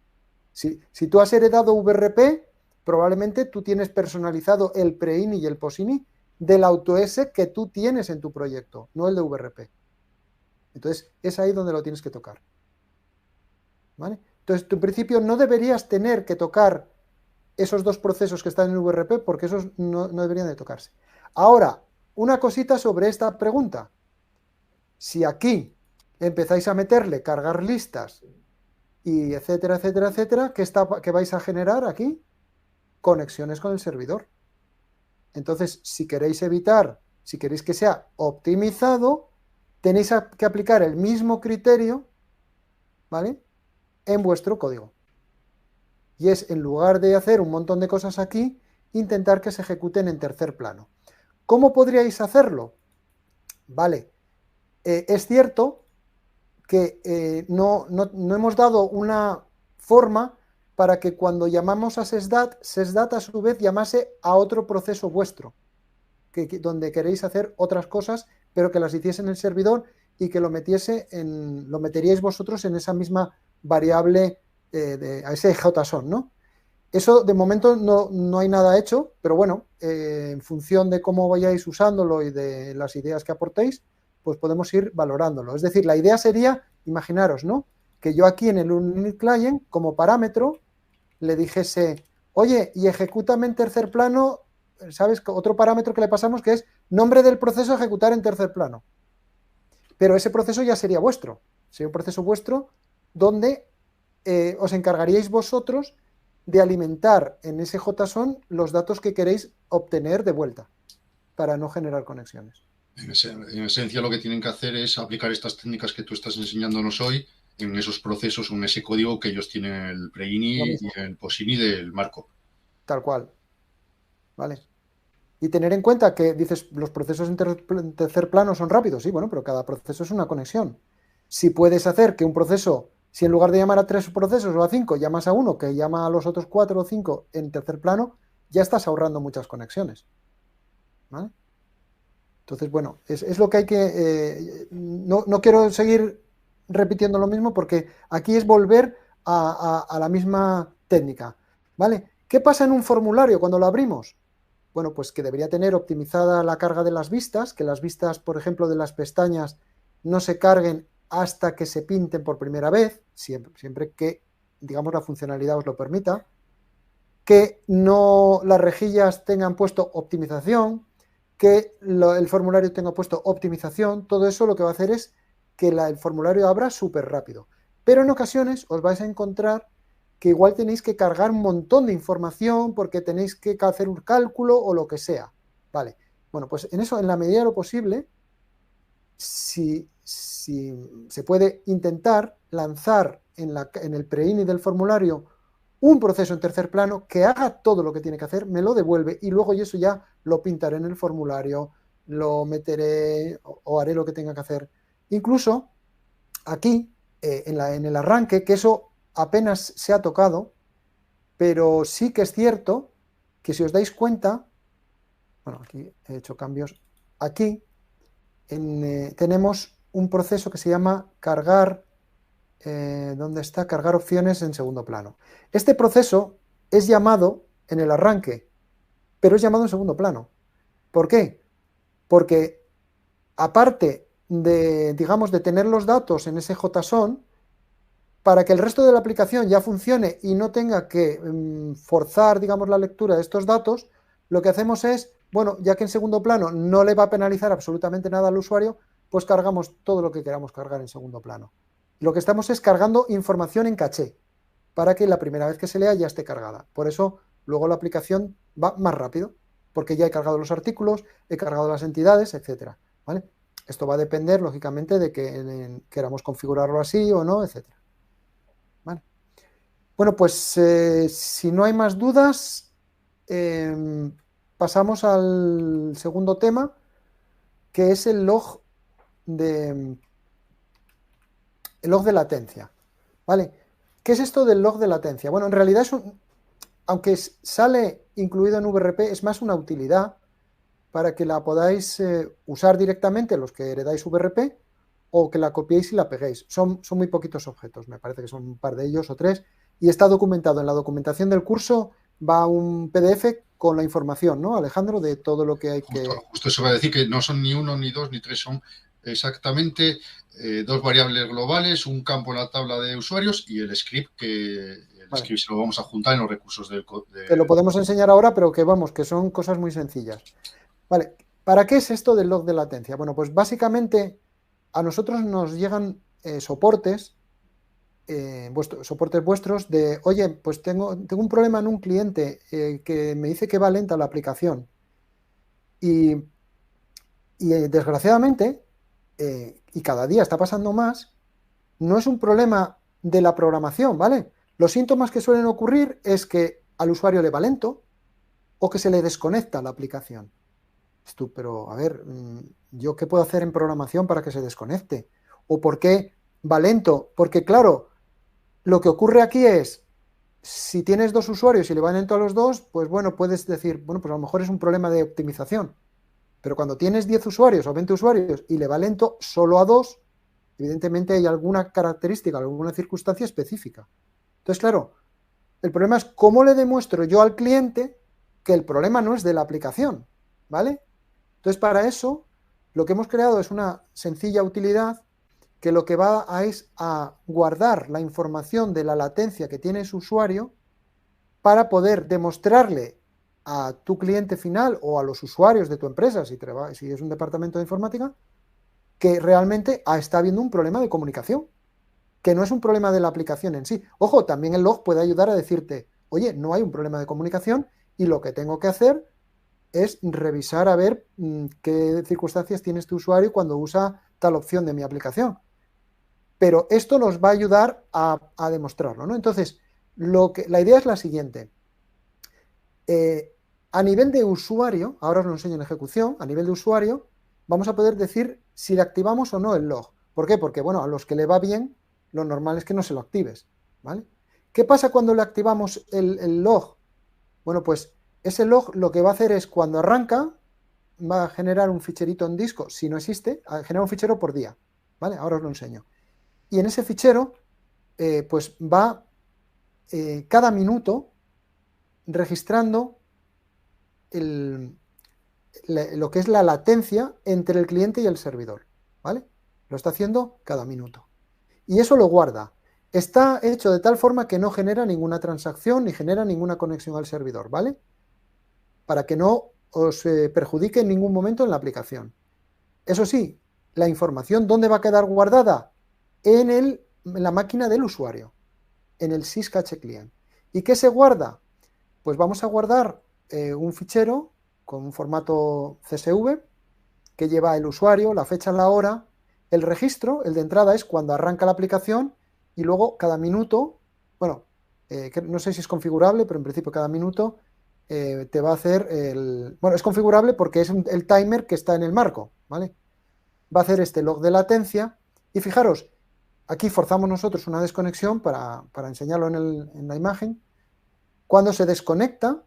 Si tú has heredado VRP, probablemente tú tienes personalizado el preini y el posini del AutoS que tú tienes en tu proyecto, no el de VRP. Entonces, es ahí donde lo tienes que tocar. ¿Vale? Entonces, tú en principio no deberías tener que tocar esos dos procesos que están en VRP porque esos no deberían de tocarse. Ahora, una cosita sobre esta pregunta. Si aquí empezáis a meterle cargar listas y etcétera, etcétera, etcétera, ¿qué vais a generar aquí? Conexiones con el servidor. Entonces, si queréis que sea optimizado, tenéis que aplicar el mismo criterio, ¿vale? En vuestro código. Y es, en lugar de hacer un montón de cosas aquí, intentar que se ejecuten en tercer plano. ¿Cómo podríais hacerlo? Vale, es cierto que no hemos dado una forma para que cuando llamamos a sysdat a su vez llamase a otro proceso vuestro, donde queréis hacer otras cosas, pero que las hiciese en el servidor y que lo meteríais vosotros en esa misma variable, a ese JSON, ¿no? Eso de momento no hay nada hecho, pero bueno, en función de cómo vayáis usándolo y de las ideas que aportéis, pues podemos ir valorándolo. Es decir, la idea sería, imaginaros, ¿no? que yo aquí en el Unit Client, como parámetro, le dijese, oye, y ejecútame en tercer plano, ¿sabes? Otro parámetro que le pasamos que es nombre del proceso a ejecutar en tercer plano. Pero ese proceso ya sería vuestro. Sería un proceso vuestro donde os encargaríais vosotros de alimentar en ese JSON los datos que queréis obtener de vuelta para no generar conexiones. En esencia, lo que tienen que hacer es aplicar estas técnicas que tú estás enseñándonos hoy en esos procesos, en ese código que ellos tienen el pre-ini y el post-ini del marco. Tal cual. ¿Vale? Y tener en cuenta que dices, los procesos en tercer plano son rápidos. Sí, bueno, pero cada proceso es una conexión. Si puedes hacer que un proceso, si en lugar de llamar a 3 procesos o a 5, llamas a uno que llama a los otros 4 o 5 en tercer plano, ya estás ahorrando muchas conexiones. ¿Vale? Entonces, bueno, es lo que hay que... no quiero seguir repitiendo lo mismo porque aquí es volver a la misma técnica. ¿Vale? ¿Qué pasa en un formulario cuando lo abrimos? Bueno, pues que debería tener optimizada la carga de las vistas, que las vistas, por ejemplo, de las pestañas no se carguen hasta que se pinten por primera vez, siempre que, digamos, la funcionalidad os lo permita, que no las rejillas tengan puesto optimización, que el formulario tenga puesto optimización, todo eso lo que va a hacer es que el formulario abra súper rápido. Pero en ocasiones os vais a encontrar que igual tenéis que cargar un montón de información porque tenéis que hacer un cálculo o lo que sea. Vale, bueno, pues en eso, en la medida de lo posible, si se puede intentar lanzar en el pre-ini del formulario un proceso en tercer plano que haga todo lo que tiene que hacer, me lo devuelve y luego yo eso ya lo pintaré en el formulario, lo meteré o haré lo que tenga que hacer. Incluso aquí, en el arranque, que eso apenas se ha tocado, pero sí que es cierto que si os dais cuenta, bueno, aquí he hecho cambios, aquí tenemos un proceso que se llama cargar, ¿dónde está? Cargar opciones en segundo plano. Este proceso es llamado en el arranque, pero es llamado en segundo plano. ¿Por qué? Porque aparte de, digamos, de tener los datos en ese JSON, para que el resto de la aplicación ya funcione y no tenga que forzar, digamos, la lectura de estos datos, lo que hacemos es, bueno, ya que en segundo plano no le va a penalizar absolutamente nada al usuario, pues cargamos todo lo que queramos cargar en segundo plano. Lo que estamos es cargando información en caché, para que la primera vez que se lea ya esté cargada. Por eso luego la aplicación va más rápido, porque ya he cargado los artículos, he cargado las entidades, etcétera. ¿Vale? Esto va a depender, lógicamente, de que queramos configurarlo así o no, etcétera. ¿Vale? Bueno, pues si no hay más dudas, pasamos al segundo tema, que es el log de latencia. ¿Vale? ¿Qué es esto del log de latencia? Bueno, en realidad aunque sale incluido en VRP, es más una utilidad para que la podáis usar directamente los que heredáis VRP o que la copiéis y la peguéis. Son muy poquitos objetos, me parece que son un par de ellos o 3, y está documentado en la documentación del curso, va un PDF con la información, ¿no, Alejandro? De todo lo que hay que... Justo se va a decir que no son ni 1, ni 2, ni 3, son exactamente 2 variables globales, un campo en la tabla de usuarios y el script script se lo vamos a juntar en los recursos del código. Que lo podemos enseñar ahora, pero que vamos, que son cosas muy sencillas. Vale, ¿para qué es esto del log de latencia? Bueno, pues básicamente a nosotros nos llegan soportes vuestros de, oye, pues tengo un problema en un cliente que me dice que va lenta la aplicación. Y desgraciadamente, y cada día está pasando más, no es un problema de la programación, ¿vale? Los síntomas que suelen ocurrir es que al usuario le va lento o que se le desconecta la aplicación. Pero a ver, ¿yo qué puedo hacer en programación para que se desconecte? ¿O por qué va lento? Porque claro, lo que ocurre aquí es, si tienes 2 usuarios y le va lento a los 2, pues bueno, puedes decir, bueno, pues a lo mejor es un problema de optimización. Pero cuando tienes 10 usuarios o 20 usuarios y le va lento solo a 2, evidentemente hay alguna característica, alguna circunstancia específica. Entonces, claro, el problema es cómo le demuestro yo al cliente que el problema no es de la aplicación, ¿vale? Entonces, para eso, lo que hemos creado es una sencilla utilidad que lo que va es a guardar la información de la latencia que tiene ese usuario para poder demostrarle a tu cliente final o a los usuarios de tu empresa, si es un departamento de informática, que realmente está habiendo un problema de comunicación, que no es un problema de la aplicación en sí. Ojo, también el log puede ayudar a decirte, oye, no hay un problema de comunicación y lo que tengo que hacer es revisar a ver qué circunstancias tiene este usuario cuando usa tal opción de mi aplicación. Pero esto nos va a ayudar a demostrarlo, ¿no? Entonces, la idea es la siguiente. A nivel de usuario, ahora os lo enseño en ejecución, a nivel de usuario, vamos a poder decir si le activamos o no el log. ¿Por qué? Porque, bueno, a los que le va bien, lo normal es que no se lo actives, ¿vale? ¿Qué pasa cuando le activamos el log? Bueno, pues ese log lo que va a hacer es, cuando arranca, va a generar un ficherito en disco, si no existe, genera un fichero por día, ¿vale? Ahora os lo enseño. Y en ese fichero, pues va cada minuto registrando lo que es la latencia entre el cliente y el servidor, ¿vale? Lo está haciendo cada minuto. Y eso lo guarda. Está hecho de tal forma que no genera ninguna transacción ni genera ninguna conexión al servidor, ¿vale? Para que no os perjudique en ningún momento en la aplicación. Eso sí, la información, ¿dónde va a quedar guardada? En la máquina del usuario, en el syscache client. ¿Y qué se guarda? Pues vamos a guardar un fichero con un formato CSV que lleva el usuario, la fecha, la hora, el registro, el de entrada es cuando arranca la aplicación y luego cada minuto, bueno, no sé si es configurable, pero en principio cada minuto te va a hacer bueno, es configurable porque es el timer que está en el marco, ¿vale? Va a hacer este log de latencia y fijaros, aquí forzamos nosotros una desconexión para enseñarlo en la imagen. Cuando se desconecta,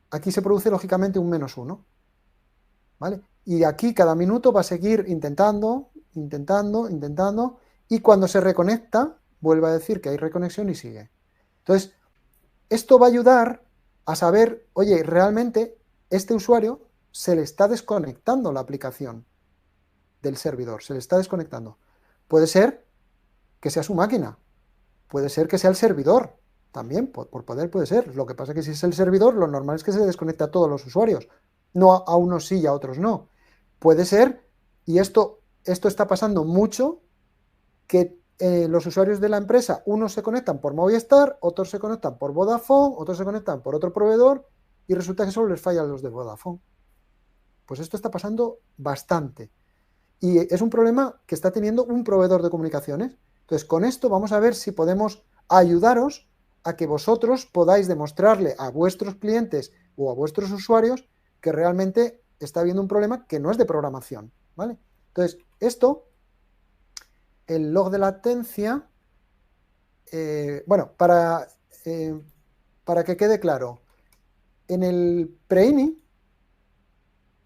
aquí se produce lógicamente un -1, ¿vale? Y aquí cada minuto va a seguir intentando, y cuando se reconecta, vuelve a decir que hay reconexión y sigue. Entonces, esto va a ayudar a saber, oye, realmente este usuario se le está desconectando la aplicación del servidor, se le está desconectando. Puede ser que sea su máquina, puede ser que sea el servidor, también, por poder puede ser. Lo que pasa es que si es el servidor, lo normal es que se desconecte a todos los usuarios, no a unos sí y a otros no. Puede ser, y esto está pasando mucho, que los usuarios de la empresa, unos se conectan por Movistar, otros se conectan por Vodafone, otros se conectan por otro proveedor, y resulta que solo les fallan los de Vodafone. Pues esto está pasando bastante. Y es un problema que está teniendo un proveedor de comunicaciones. Entonces, con esto vamos a ver si podemos ayudaros a que vosotros podáis demostrarle a vuestros clientes o a vuestros usuarios que realmente está habiendo un problema que no es de programación, ¿vale? Entonces, el log de latencia, bueno, para que quede claro, en el PreINI,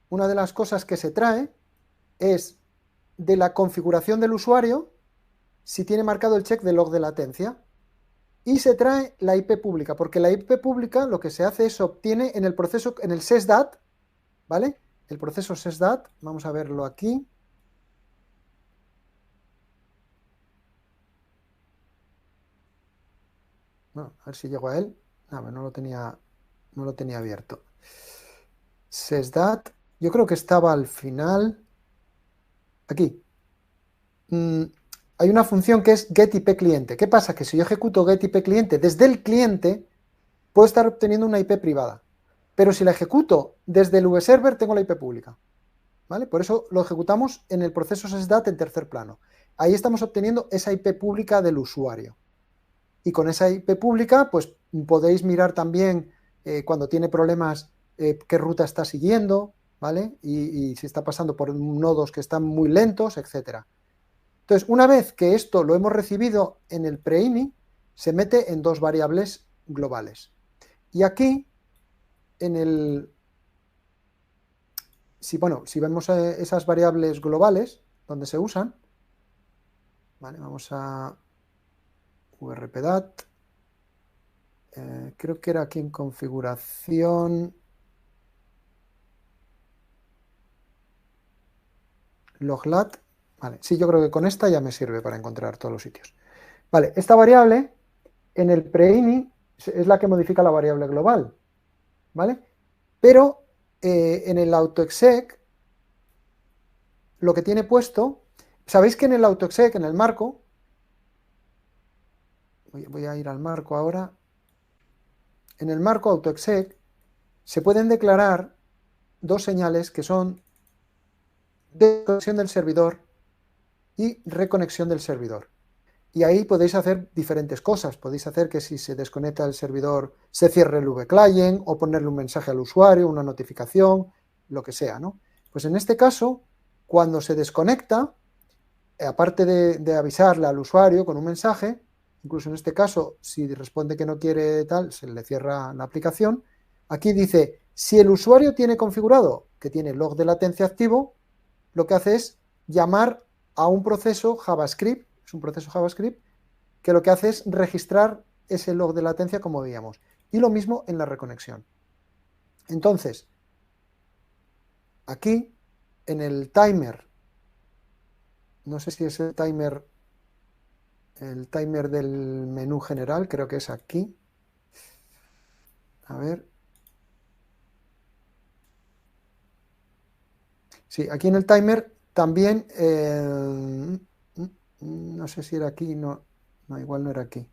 una de las cosas que se trae es de la configuración del usuario, si tiene marcado el check de log de latencia, y se trae la IP pública, porque la IP pública lo que se hace es se obtiene en el proceso, en el sysdat, ¿vale? El proceso sysdat, vamos a verlo aquí. Bueno, a ver si llego a él. No lo tenía abierto. Sysdat, yo creo que estaba al final. Aquí. Hay una función que es getIPCliente. ¿Qué pasa? Que si yo ejecuto getIPCliente desde el cliente, puedo estar obteniendo una IP privada. Pero si la ejecuto desde el vserver, tengo la IP pública, ¿vale? Por eso lo ejecutamos en el proceso sysdat en tercer plano. Ahí estamos obteniendo esa IP pública del usuario. Y con esa IP pública, pues podéis mirar también cuando tiene problemas qué ruta está siguiendo, ¿vale? Y si está pasando por nodos que están muy lentos, etcétera. Entonces, una vez que esto lo hemos recibido en el preINI, se mete en dos variables globales. Y aquí, si vemos esas variables globales, donde se usan, ¿vale? Vamos a vrpdat, creo que era aquí en configuración, loglat, Vale, sí, yo creo que con esta ya me sirve para encontrar todos los sitios. Vale, esta variable en el preini es la que modifica la variable global, ¿vale? Pero en el autoexec, lo que tiene puesto, sabéis que en el autoexec, en el marco, voy a ir al marco ahora, en el marco autoexec se pueden declarar dos señales que son desconexión del servidor y reconexión del servidor. Y ahí podéis hacer diferentes cosas. Podéis hacer que si se desconecta el servidor se cierre el vclient o ponerle un mensaje al usuario, una notificación, lo que sea, ¿no? Pues en este caso, cuando se desconecta, aparte de avisarle al usuario con un mensaje, incluso en este caso, si responde que no quiere tal, se le cierra la aplicación. Aquí dice, si el usuario tiene configurado que tiene log de latencia activo, lo que hace es llamar a un proceso JavaScript, es un proceso JavaScript, que lo que hace es registrar ese log de latencia como veíamos. Y lo mismo en la reconexión. Entonces, aquí, en el timer, no sé si es el timer del menú general, creo que es aquí. A ver. Sí, aquí en el timer también, no sé si era aquí, no, igual no era aquí.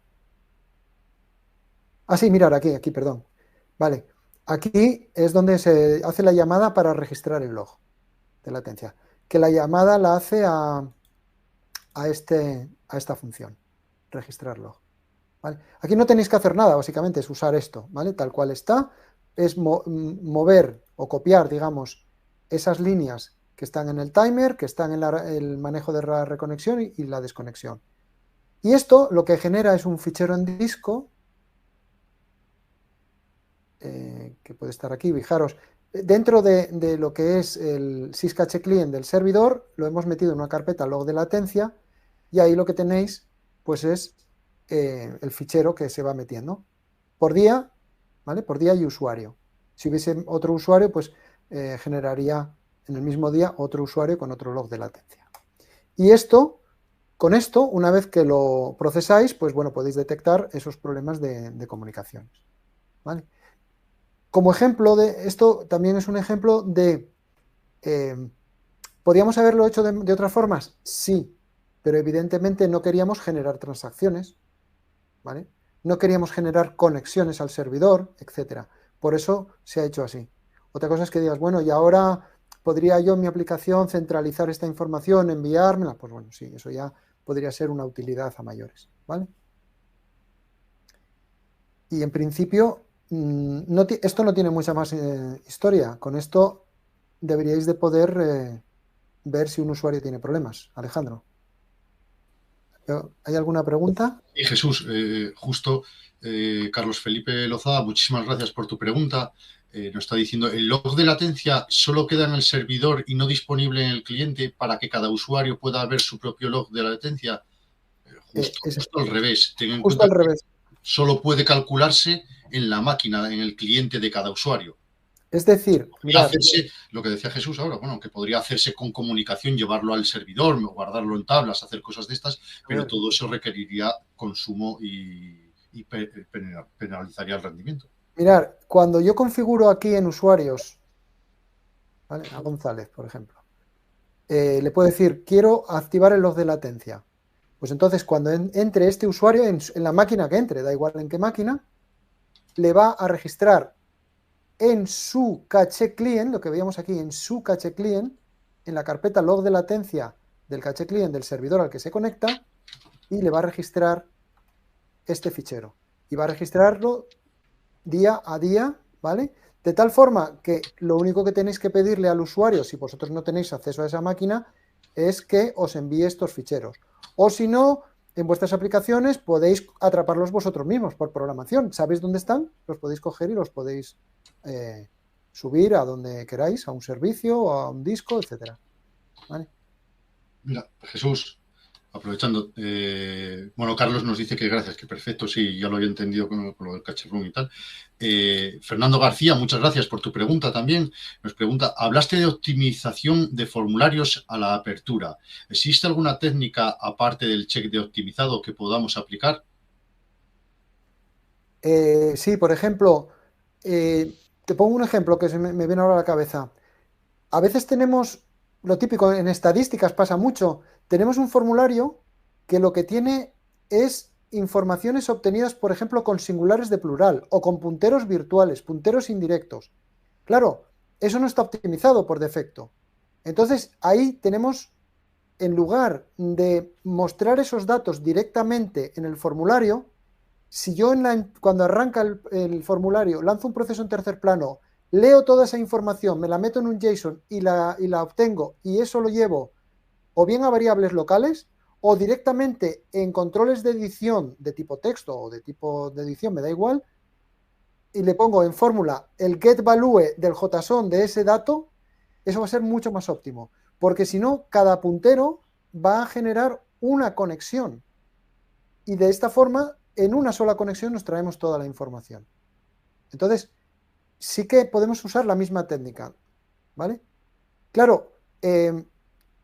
Ah, sí, mirar, aquí, perdón. Vale, aquí es donde se hace la llamada para registrar el log de latencia, que la llamada la hace a esta función, registrar log. ¿Vale? Aquí no tenéis que hacer nada, básicamente es usar esto, ¿vale? Tal cual está, es mover o copiar, digamos, esas líneas que están en el timer, que están en el manejo de la reconexión y la desconexión. Y esto lo que genera es un fichero en disco, que puede estar aquí, fijaros, dentro de lo que es el syscache client del servidor, lo hemos metido en una carpeta log de latencia, y ahí lo que tenéis, pues es el fichero que se va metiendo por día, ¿vale? Por día y usuario. Si hubiese otro usuario, pues generaría en el mismo día otro usuario con otro log de latencia. Y con esto, una vez que lo procesáis, pues bueno, podéis detectar esos problemas de comunicaciones, ¿vale? Como ejemplo de esto, también es un ejemplo de, ¿podríamos haberlo hecho de otras formas? Sí, pero evidentemente no queríamos generar transacciones, ¿vale? No queríamos generar conexiones al servidor, etcétera. Por eso se ha hecho así. Otra cosa es que digas, bueno, y ahora podría yo en mi aplicación centralizar esta información, enviármela. Pues bueno, sí, eso ya podría ser una utilidad a mayores, ¿vale? Y en principio, esto no tiene mucha más historia. Con esto deberíais de poder ver si un usuario tiene problemas. Alejandro, ¿hay alguna pregunta? Y Jesús, justo Carlos Felipe Lozada, muchísimas gracias por tu pregunta. Nos está diciendo, ¿el log de latencia solo queda en el servidor y no disponible en el cliente para que cada usuario pueda ver su propio log de latencia? Justo al revés. Ten en Justo cuenta al que revés. solo puede calcularse en la máquina, en el cliente de cada usuario. Es decir, Podría mirad, hacerse, lo que decía Jesús ahora, bueno, que podría hacerse con comunicación, llevarlo al servidor, guardarlo en tablas, hacer cosas de estas, pero todo eso requeriría consumo y penalizaría el rendimiento. mirad, cuando yo configuro aquí en usuarios, ¿vale? A González, por ejemplo, le puedo decir, quiero activar el log de latencia. Pues entonces, cuando entre este usuario, en la máquina que entre, da igual en qué máquina, le va a registrar en su caché client, lo que veíamos aquí, en su caché client, en la carpeta log de latencia del caché client del servidor al que se conecta, y le va a registrar este fichero. Y va a registrarlo día a día, ¿vale? De tal forma que lo único que tenéis que pedirle al usuario, si vosotros no tenéis acceso a esa máquina, es que os envíe estos ficheros. O si no, en vuestras aplicaciones podéis atraparlos vosotros mismos por programación. ¿Sabéis dónde están? Los podéis coger y los podéis subir a donde queráis, a un servicio, a un disco, etcétera. ¿Vale? Mira, Jesús, aprovechando, bueno, Carlos nos dice que gracias, que perfecto, sí, ya lo había entendido con lo del cacharrón y tal. Fernando García, muchas gracias por tu pregunta también. Nos pregunta, hablaste de optimización de formularios a la apertura. ¿Existe alguna técnica aparte del check de optimizado que podamos aplicar? Sí, por ejemplo, te pongo un ejemplo que me viene ahora a la cabeza. A veces tenemos, lo típico, en estadísticas pasa mucho, tenemos un formulario que lo que tiene es informaciones obtenidas, por ejemplo, con singulares de plural o con punteros virtuales, punteros indirectos. Claro, eso no está optimizado por defecto. Entonces, ahí tenemos, en lugar de mostrar esos datos directamente en el formulario, si yo cuando arranca el formulario lanzo un proceso en tercer plano, leo toda esa información, me la meto en un JSON y la obtengo y eso lo llevo o bien a variables locales o directamente en controles de edición de tipo texto o de tipo de edición, me da igual, y le pongo en fórmula el get value del JSON de ese dato, eso va a ser mucho más óptimo. Porque si no, cada puntero va a generar una conexión. Y de esta forma, en una sola conexión nos traemos toda la información. Entonces, sí que podemos usar la misma técnica, ¿vale? Claro,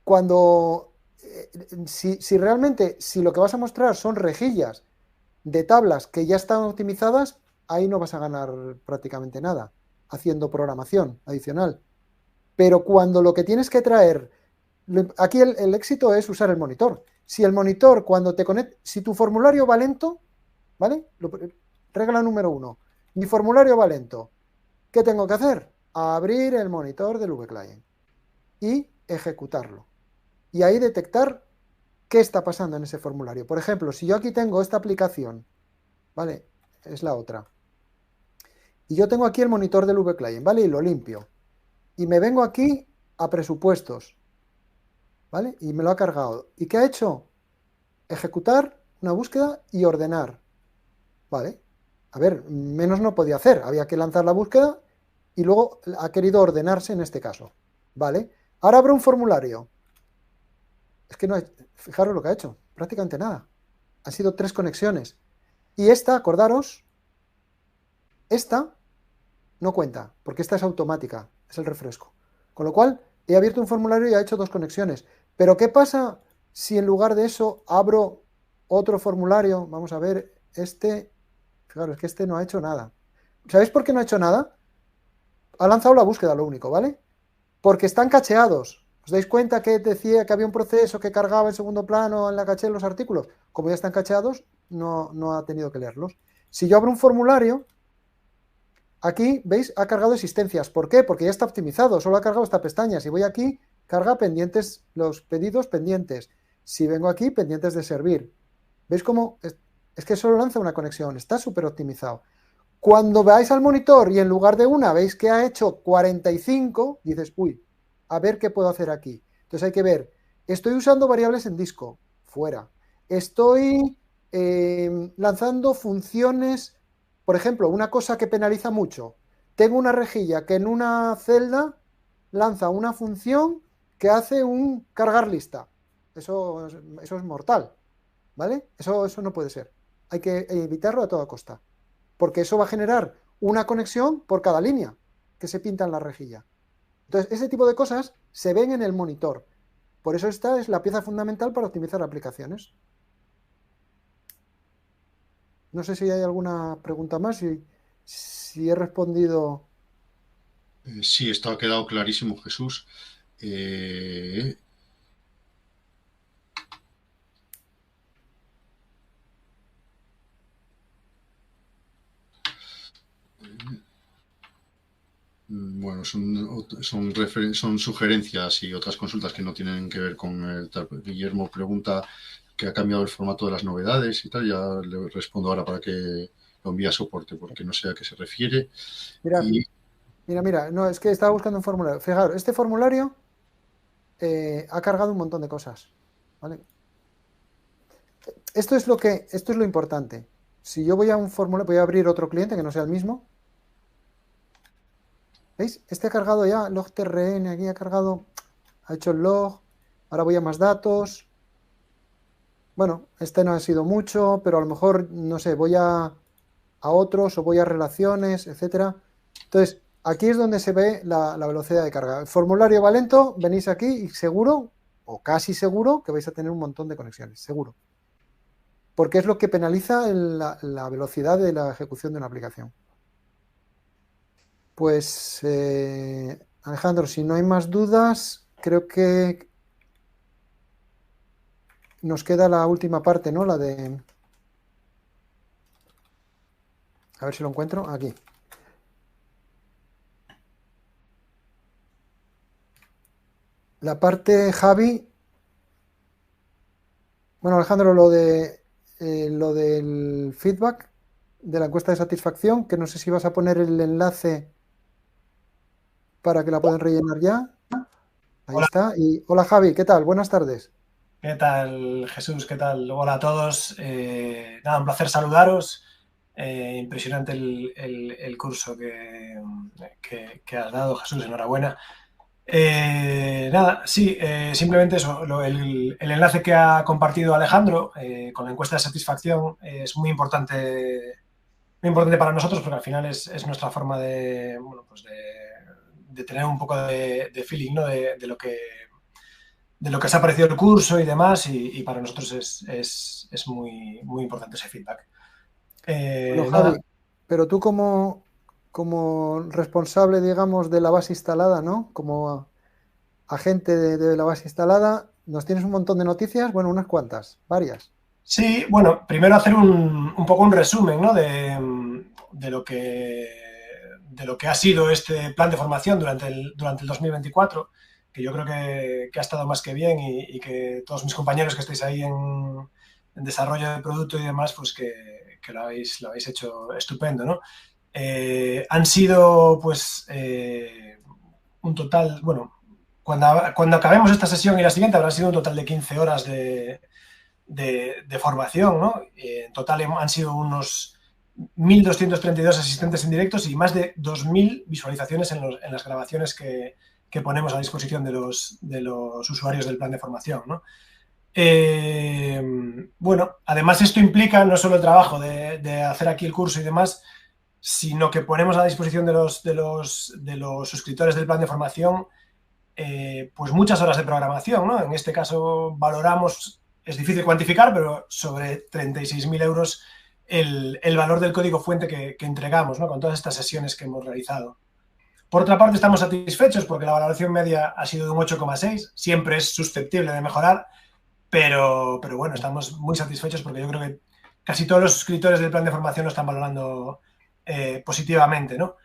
cuando, si realmente, si lo que vas a mostrar son rejillas de tablas que ya están optimizadas, ahí no vas a ganar prácticamente nada haciendo programación adicional. Pero cuando lo que tienes que traer, aquí el éxito es usar el monitor. Si el monitor, cuando te conectas, si tu formulario va lento, ¿vale? Regla número 1. Mi formulario va lento. ¿Qué tengo que hacer? Abrir el monitor del VClient y ejecutarlo. Y ahí detectar qué está pasando en ese formulario. Por ejemplo, si yo aquí tengo esta aplicación, ¿vale? Es la otra. Y yo tengo aquí el monitor del VClient, ¿vale? Y lo limpio. Y me vengo aquí a presupuestos, ¿vale? Y me lo ha cargado. ¿Y qué ha hecho? Ejecutar una búsqueda y ordenar, ¿vale? A ver, menos no podía hacer. Había que lanzar la búsqueda y luego ha querido ordenarse en este caso, ¿vale? Ahora abro un formulario. Es que no hay, fijaros lo que ha hecho, prácticamente nada. Han sido 3 conexiones. Y esta, acordaros, esta no cuenta, porque esta es automática, es el refresco. Con lo cual, he abierto un formulario y ha hecho 2 conexiones. Pero ¿qué pasa si en lugar de eso abro otro formulario? Vamos a ver, fijaros que este no ha hecho nada. ¿Sabéis por qué no ha hecho nada? Ha lanzado la búsqueda, lo único, ¿vale? Porque están cacheados. ¿Os dais cuenta que decía que había un proceso que cargaba en segundo plano en la caché los artículos? Como ya están cacheados, no ha tenido que leerlos. Si yo abro un formulario, aquí, ¿veis? Ha cargado existencias. ¿Por qué? Porque ya está optimizado, solo ha cargado esta pestaña. Si voy aquí, carga pendientes, los pedidos pendientes. Si vengo aquí, pendientes de servir. ¿Veis cómo? Es que solo lanza una conexión, está súper optimizado. Cuando veáis al monitor y en lugar de una veis que ha hecho 45, dices, uy, a ver qué puedo hacer aquí. Entonces hay que ver, estoy usando variables en disco, fuera. Estoy lanzando funciones, por ejemplo, una cosa que penaliza mucho. Tengo una rejilla que en una celda lanza una función que hace un cargar lista. Eso es mortal, ¿vale? Eso no puede ser. Hay que evitarlo a toda costa porque eso va a generar una conexión por cada línea que se pinta en la rejilla. Entonces, ese tipo de cosas se ven en el monitor. Por eso esta es la pieza fundamental para optimizar aplicaciones. No sé si hay alguna pregunta más, si he respondido. Sí, esto ha quedado clarísimo, Jesús. Eh, Bueno, son sugerencias y otras consultas que no tienen que ver con el tal. Guillermo pregunta que ha cambiado el formato de las novedades y tal. Ya le respondo ahora para que lo envíe a soporte, porque no sé a qué se refiere. Mirad, Y mira, no, es que estaba buscando un formulario. Fijaros, este formulario ha cargado un montón de cosas. ¿Vale? Esto es lo importante. Si yo voy a un formulario, voy a abrir otro cliente que no sea el mismo. ¿Veis? Este ha cargado ya log trn, aquí ha cargado, ha hecho el log. Ahora voy a más datos. bueno, este no ha sido mucho, pero a lo mejor, no sé, voy a otros o voy a relaciones, etcétera. Entonces, aquí es donde se ve la velocidad de carga. El formulario va lento, venís aquí y seguro, o casi seguro, que vais a tener un montón de conexiones, seguro. Porque es lo que penaliza la velocidad de la ejecución de una aplicación. Pues, Alejandro, si no hay más dudas, creo que nos queda la última parte, ¿no? La de... A ver si lo encuentro. Aquí. La parte, Javi. Bueno, Alejandro, lo del feedback de la encuesta de satisfacción, que no sé si vas a poner el enlace para que la puedan rellenar ya. Ahí Hola, está. Y hola Javi, ¿qué tal? Buenas tardes. ¿qué tal, Jesús? ¿Qué tal? Hola a todos. Nada, un placer saludaros. Impresionante el curso que has dado, Jesús, enhorabuena. Nada, sí, simplemente eso, el enlace que ha compartido Alejandro con la encuesta de satisfacción es muy importante para nosotros porque al final es nuestra forma de, bueno, pues de tener un poco de feeling, ¿no? de lo que se ha parecido el curso y demás, y para nosotros es muy, muy importante ese feedback. Bueno, Nada, Javi, pero tú como responsable, digamos, de la base instalada, ¿no? Como agente de la base instalada, nos tienes un montón de noticias, bueno, unas cuantas, varias. sí, bueno, primero hacer un poco un resumen, ¿no? de lo que ha sido este plan de formación durante el 2024, que yo creo que ha estado más que bien y que todos mis compañeros que estáis ahí en desarrollo de producto y demás, pues que lo habéis hecho estupendo, ¿no? Han sido, pues, un total, bueno, cuando acabemos esta sesión y la siguiente habrán sido un total de 15 horas de formación, ¿no? En total han sido unos 1.232 asistentes en directos y más de 2.000 visualizaciones en las grabaciones que ponemos a disposición de los usuarios del plan de formación, ¿no? Bueno, además esto implica no solo el trabajo de hacer aquí el curso y demás, sino que ponemos a disposición de los suscriptores del plan de formación pues muchas horas de programación, ¿no? En este caso valoramos, es difícil cuantificar, pero sobre 36.000 euros el valor del código fuente que entregamos, ¿no? Con todas estas sesiones que hemos realizado. Por otra parte, estamos satisfechos porque la valoración media ha sido de un 8,6, siempre es susceptible de mejorar, pero bueno, estamos muy satisfechos porque yo creo que casi todos los suscriptores del plan de formación lo están valorando positivamente, ¿no?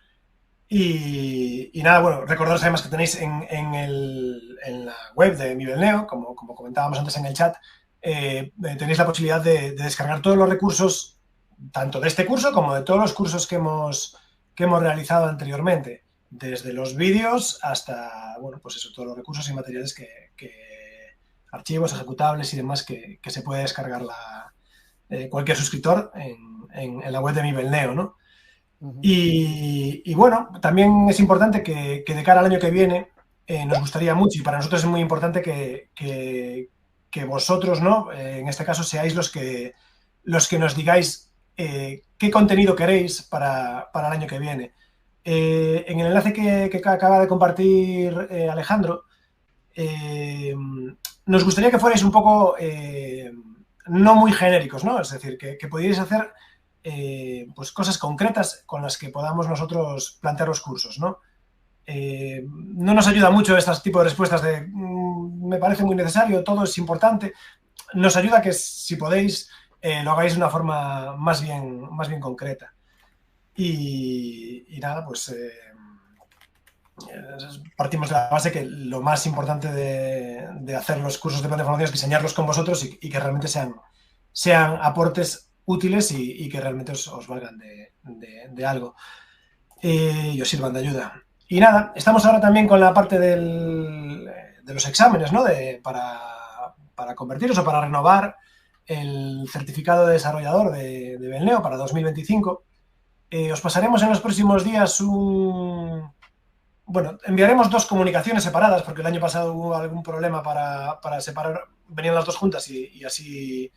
Y nada, bueno, recordaros además que tenéis en la web de Nivelneo, como comentábamos antes en el chat, tenéis la posibilidad de descargar todos los recursos, tanto de este curso como de todos los cursos que hemos realizado anteriormente, desde los vídeos hasta, bueno, pues eso, todos los recursos y materiales archivos, ejecutables y demás que se puede descargar cualquier suscriptor en la web de Nivelneo, ¿no? Y bueno, también es importante que de cara al año que viene nos gustaría mucho, y para nosotros es muy importante que vosotros, ¿no? En este caso seáis los que nos digáis qué contenido queréis para el año que viene. En el enlace que acaba de compartir Alejandro, nos gustaría que fuerais un poco no muy genéricos, ¿no? Es decir, que pudierais hacer pues cosas concretas con las que podamos nosotros plantear los cursos, ¿no? No nos ayuda mucho este tipo de respuestas de me parece muy necesario, todo es importante. Nos ayuda que si podéis lo hagáis de una forma más bien concreta. Y nada, pues partimos de la base que lo más importante de hacer los cursos de plan de formación es diseñarlos con vosotros y que realmente sean aportes útiles y que realmente os valgan de algo y os sirvan de ayuda. Y nada, estamos ahora también con la parte de los exámenes, ¿no? Para convertiros o para renovar el certificado de desarrollador de Nivelneo para 2025. Os pasaremos en los próximos días bueno, enviaremos 2 comunicaciones separadas, porque el año pasado hubo algún problema para separar, venían las 2 juntas y así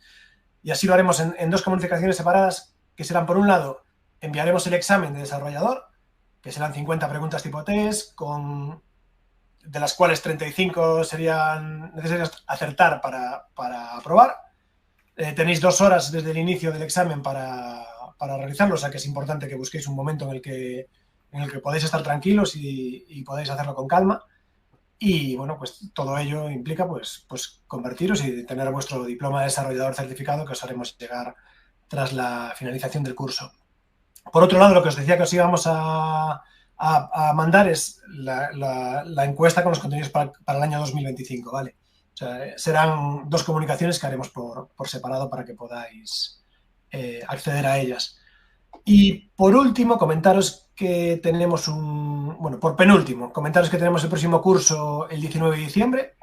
lo haremos en 2 comunicaciones separadas, que serán, por un lado, enviaremos el examen de desarrollador, que serán 50 preguntas tipo test, de las cuales 35 serían necesarias acertar para aprobar. Tenéis 2 horas desde el inicio del examen para realizarlo, o sea que es importante que busquéis un momento en el que podáis estar tranquilos y podáis hacerlo con calma. Y bueno, pues todo ello implica pues convertiros y tener vuestro diploma de desarrollador certificado, que os haremos llegar tras la finalización del curso. Por otro lado, lo que os decía que os íbamos a mandar es la encuesta con los contenidos para el año 2025, ¿vale? O sea, serán 2 comunicaciones que haremos por separado para que podáis acceder a ellas. Y por último, comentaros que tenemos comentaros que tenemos el próximo curso el 19 de diciembre,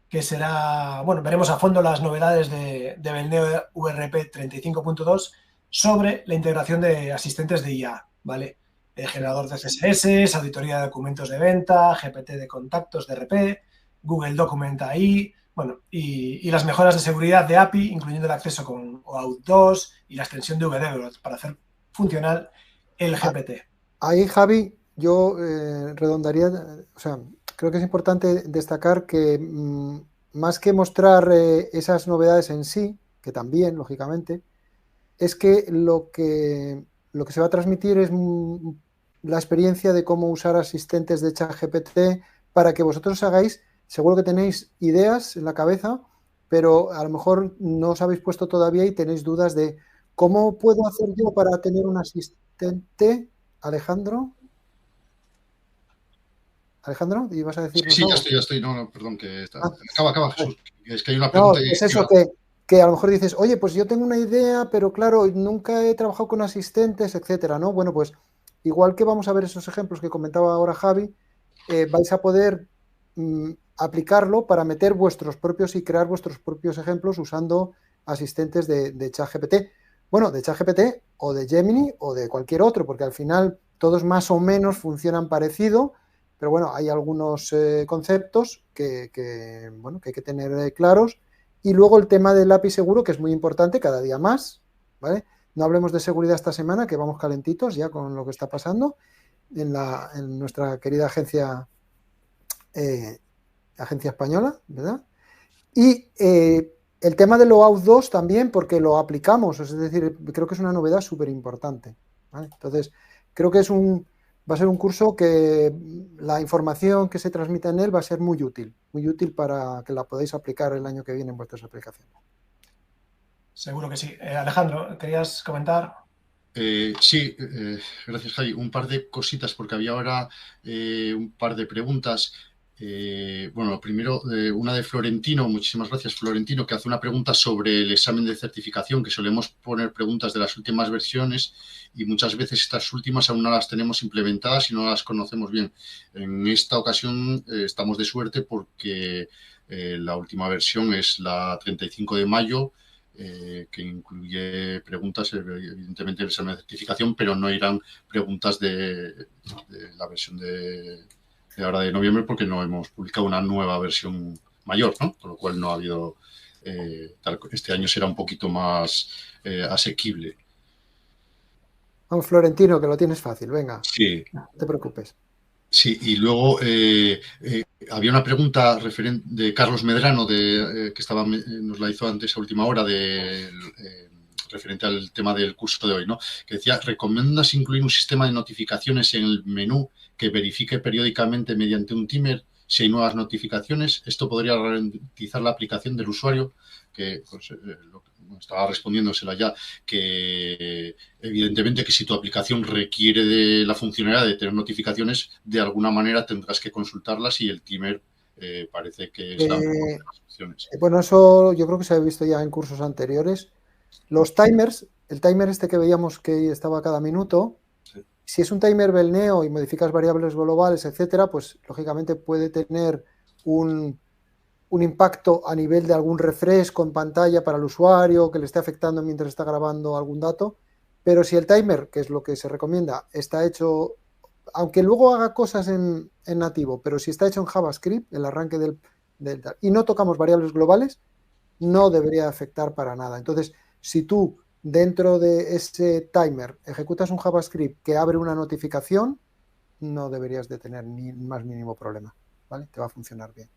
que será, bueno, veremos a fondo las novedades de Belneo VRP 35.2 sobre la integración de asistentes de IA, ¿vale? Generador de CSS, auditoría de documentos de venta, GPT de contactos de RP, Google Document AI, bueno, y las mejoras de seguridad de API, incluyendo el acceso con OAuth 2 y la extensión de VDB para hacer funcional el GPT. Ahí, Javi, yo redondaría, o sea, creo que es importante destacar que más que mostrar esas novedades en sí, que también, lógicamente, es que lo que se va a transmitir es la experiencia de cómo usar asistentes de ChatGPT para que vosotros hagáis, seguro que tenéis ideas en la cabeza, pero a lo mejor no os habéis puesto todavía y tenéis dudas de cómo puedo hacer yo para tener un asistente. Alejandro, ¿ibas a decirnos Sí, algo? ya estoy. No, perdón, que está. Acaba, Jesús. Es que hay una No, pregunta es eso, que a lo mejor dices, oye, pues yo tengo una idea, pero claro, nunca he trabajado con asistentes, etcétera, ¿no? Bueno, pues igual que vamos a ver esos ejemplos que comentaba ahora Javi, vais a poder aplicarlo para meter vuestros propios y crear vuestros propios ejemplos usando asistentes de ChatGPT. Bueno, de ChatGPT o de Gemini o de cualquier otro, porque al final todos más o menos funcionan parecido, pero bueno, hay algunos conceptos que hay que tener claros. Y luego el tema del API seguro, que es muy importante cada día más, ¿vale? No hablemos de seguridad esta semana, que vamos calentitos ya con lo que está pasando en nuestra querida agencia española, ¿verdad? Y el tema del OAuth 2 también, porque lo aplicamos, es decir, creo que es una novedad súper importante, ¿vale? Entonces, creo que va a ser un curso que la información que se transmite en él va a ser muy útil para que la podáis aplicar el año que viene en vuestras aplicaciones. Seguro que sí. Alejandro, ¿querías comentar? Sí, gracias, Javi. Un par de cositas, porque había ahora un par de preguntas. Bueno, lo primero, una de Florentino, muchísimas gracias, Florentino, que hace una pregunta sobre el examen de certificación, que solemos poner preguntas de las últimas versiones y muchas veces estas últimas aún no las tenemos implementadas y no las conocemos bien. En esta ocasión estamos de suerte porque la última versión es la 35 de mayo, que incluye preguntas, evidentemente, del examen de certificación, pero no irán preguntas de la versión de ahora de noviembre, porque no hemos publicado una nueva versión mayor, ¿no? Con lo cual no ha habido... este año será un poquito más asequible. Vamos, Florentino, que lo tienes fácil, venga. Sí. No te preocupes. Sí, y luego había una pregunta de Carlos Medrano, que nos la hizo antes a última hora, referente al tema del curso de hoy, ¿no? Que decía, ¿recomiendas incluir un sistema de notificaciones en el menú que verifique periódicamente mediante un timer si hay nuevas notificaciones? Esto podría ralentizar la aplicación del usuario, que pues, estaba respondiéndosela ya, que evidentemente que si tu aplicación requiere de la funcionalidad de tener notificaciones, de alguna manera tendrás que consultarlas y el timer parece que es la mejor de las opciones. Bueno, eso yo creo que se ha visto ya en cursos anteriores. Los timers, el timer este que veíamos que estaba cada minuto, sí. Si es un timer Belneo y modificas variables globales, etcétera, pues lógicamente puede tener un impacto a nivel de algún refresh con pantalla para el usuario que le esté afectando mientras está grabando algún dato, pero si el timer, que es lo que se recomienda, está hecho aunque luego haga cosas en nativo, pero si está hecho en JavaScript, el arranque y no tocamos variables globales, no debería afectar para nada. Entonces, si tú dentro de ese timer ejecutas un JavaScript que abre una notificación, no deberías de tener ni más mínimo problema, ¿vale? Te va a funcionar bien.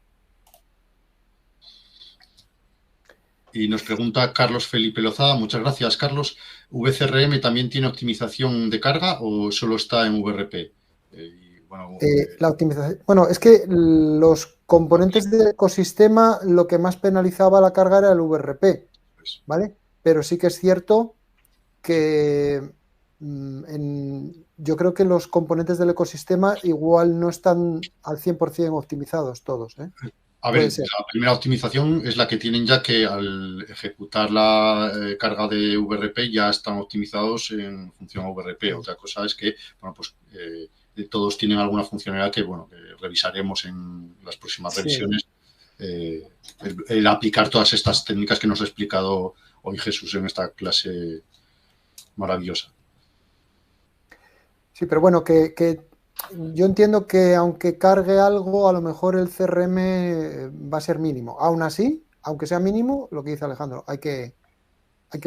Y nos pregunta Carlos Felipe Lozada, muchas gracias, Carlos. ¿VCRM también tiene optimización de carga o solo está en VRP? La optimización. Bueno, es que los componentes del ecosistema lo que más penalizaba la carga era el VRP, ¿vale? Pero sí que es cierto que yo creo que los componentes del ecosistema igual no están al 100% optimizados todos, ¿eh? A ver, la primera optimización es la que tienen ya que al ejecutar la carga de VRP ya están optimizados en función a VRP. Otra cosa es que, bueno, pues todos tienen alguna funcionalidad que, bueno, que revisaremos en las próximas revisiones. El aplicar todas estas técnicas que nos ha explicado hoy Jesús en esta clase maravillosa. Sí, pero bueno, que yo entiendo que aunque cargue algo, a lo mejor el CRM va a ser mínimo. Aún así, aunque sea mínimo, lo que dice Alejandro, hay que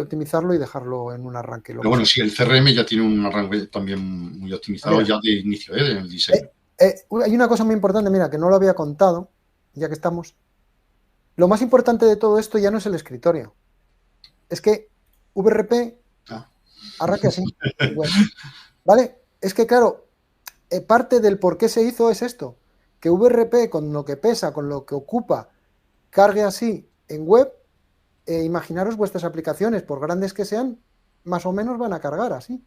optimizarlo y dejarlo en un arranque. Pero bueno, sí, el CRM ya tiene un arranque también muy optimizado ya de inicio, en el diseño. Hay una cosa muy importante, mira, que no lo había contado, ya que estamos. Lo más importante de todo esto ya no es el escritorio. Es que VRP arranque así. ¿Vale? Es que, claro, parte del por qué se hizo es esto, que VRP con lo que pesa, con lo que ocupa, cargue así en web, imaginaros vuestras aplicaciones, por grandes que sean, más o menos van a cargar así,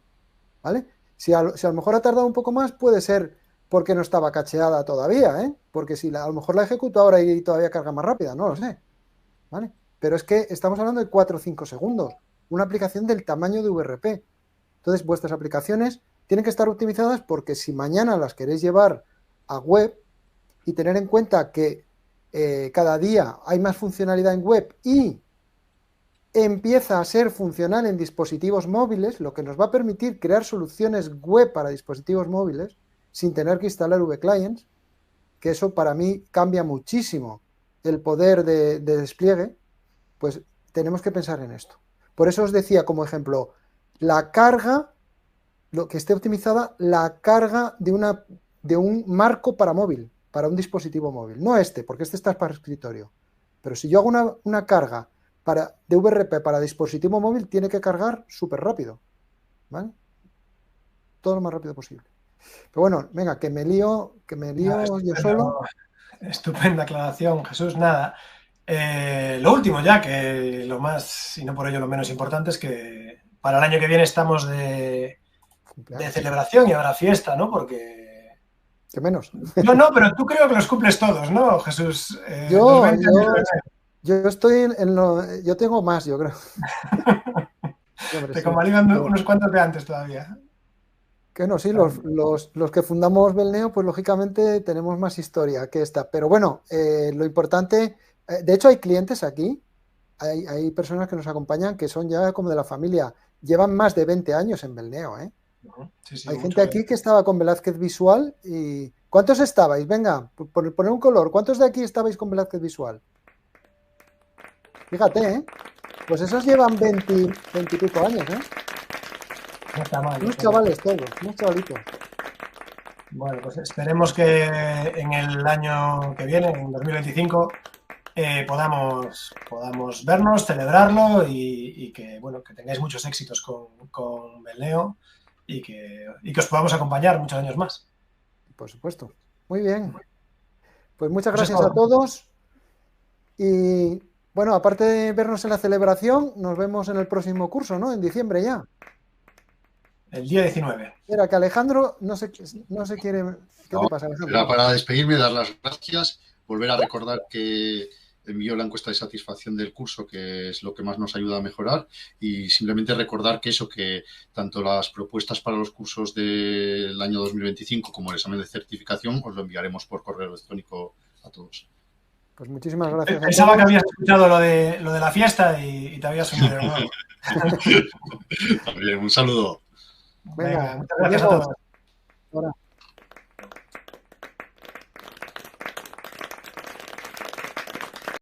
¿vale? Si a lo mejor ha tardado un poco más, puede ser porque no estaba cacheada todavía, ¿eh? Porque si a lo mejor la ejecuto ahora y todavía carga más rápida, no lo sé, ¿vale? Pero es que estamos hablando de 4 o 5 segundos, una aplicación del tamaño de VRP. Entonces, vuestras aplicaciones tienen que estar optimizadas porque si mañana las queréis llevar a web y tener en cuenta que cada día hay más funcionalidad en web y empieza a ser funcional en dispositivos móviles, lo que nos va a permitir crear soluciones web para dispositivos móviles sin tener que instalar VClients, que eso para mí cambia muchísimo el poder de despliegue, pues tenemos que pensar en esto. Por eso os decía como ejemplo, la carga, lo que esté optimizada, la carga de un marco para móvil, para un dispositivo móvil. No porque este está para escritorio. Pero si yo hago una carga de VRP para dispositivo móvil, tiene que cargar súper rápido, ¿vale? Todo lo más rápido posible. Pero bueno, venga, que me lío yo solo. Estupenda aclaración, Jesús. Nada. Lo último ya, que lo más, y no por ello lo menos importante, es que para el año que viene estamos de celebración y habrá fiesta, ¿no? Porque... ¿Qué menos? No, pero tú creo que los cumples todos, ¿no, Jesús? Yo estoy yo tengo más, yo creo. Te convalidan unos cuantos de antes todavía. Que no, sí, los que fundamos Belneo, pues lógicamente tenemos más historia que esta. Pero bueno, lo importante, de hecho hay clientes aquí, hay personas que nos acompañan que son ya como de la familia, llevan más de 20 años en Belneo, ¿eh? Sí, hay gente aquí que estaba con Velázquez Visual y... ¿Cuántos estabais? Venga, por poner un color, ¿cuántos de aquí estabais con Velázquez Visual? Fíjate, ¿eh? Pues esos llevan 20 y pico años, ¿eh? No está mal. Unos chavales todos, unos chavalitos. Bueno, pues esperemos que en el año que viene, en 2025, podamos vernos, celebrarlo y que, bueno, que tengáis muchos éxitos con Belneo y que os podamos acompañar muchos años más. Por supuesto. Muy bien. Pues muchas gracias a todos y... Bueno, aparte de vernos en la celebración, nos vemos en el próximo curso, ¿no? En diciembre ya. El día 19. Mira, que Alejandro no se quiere... ¿Qué te pasa, Alejandro? Era para despedirme, dar las gracias, volver a recordar que envió la encuesta de satisfacción del curso, que es lo que más nos ayuda a mejorar, y simplemente recordar que que tanto las propuestas para los cursos del año 2025 como el examen de certificación os lo enviaremos por correo electrónico a todos. Pues muchísimas gracias. Pensaba que habías escuchado lo de la fiesta y te habías unido de nuevo. Bien, un saludo. Venga, muchas gracias a todos. Ahora.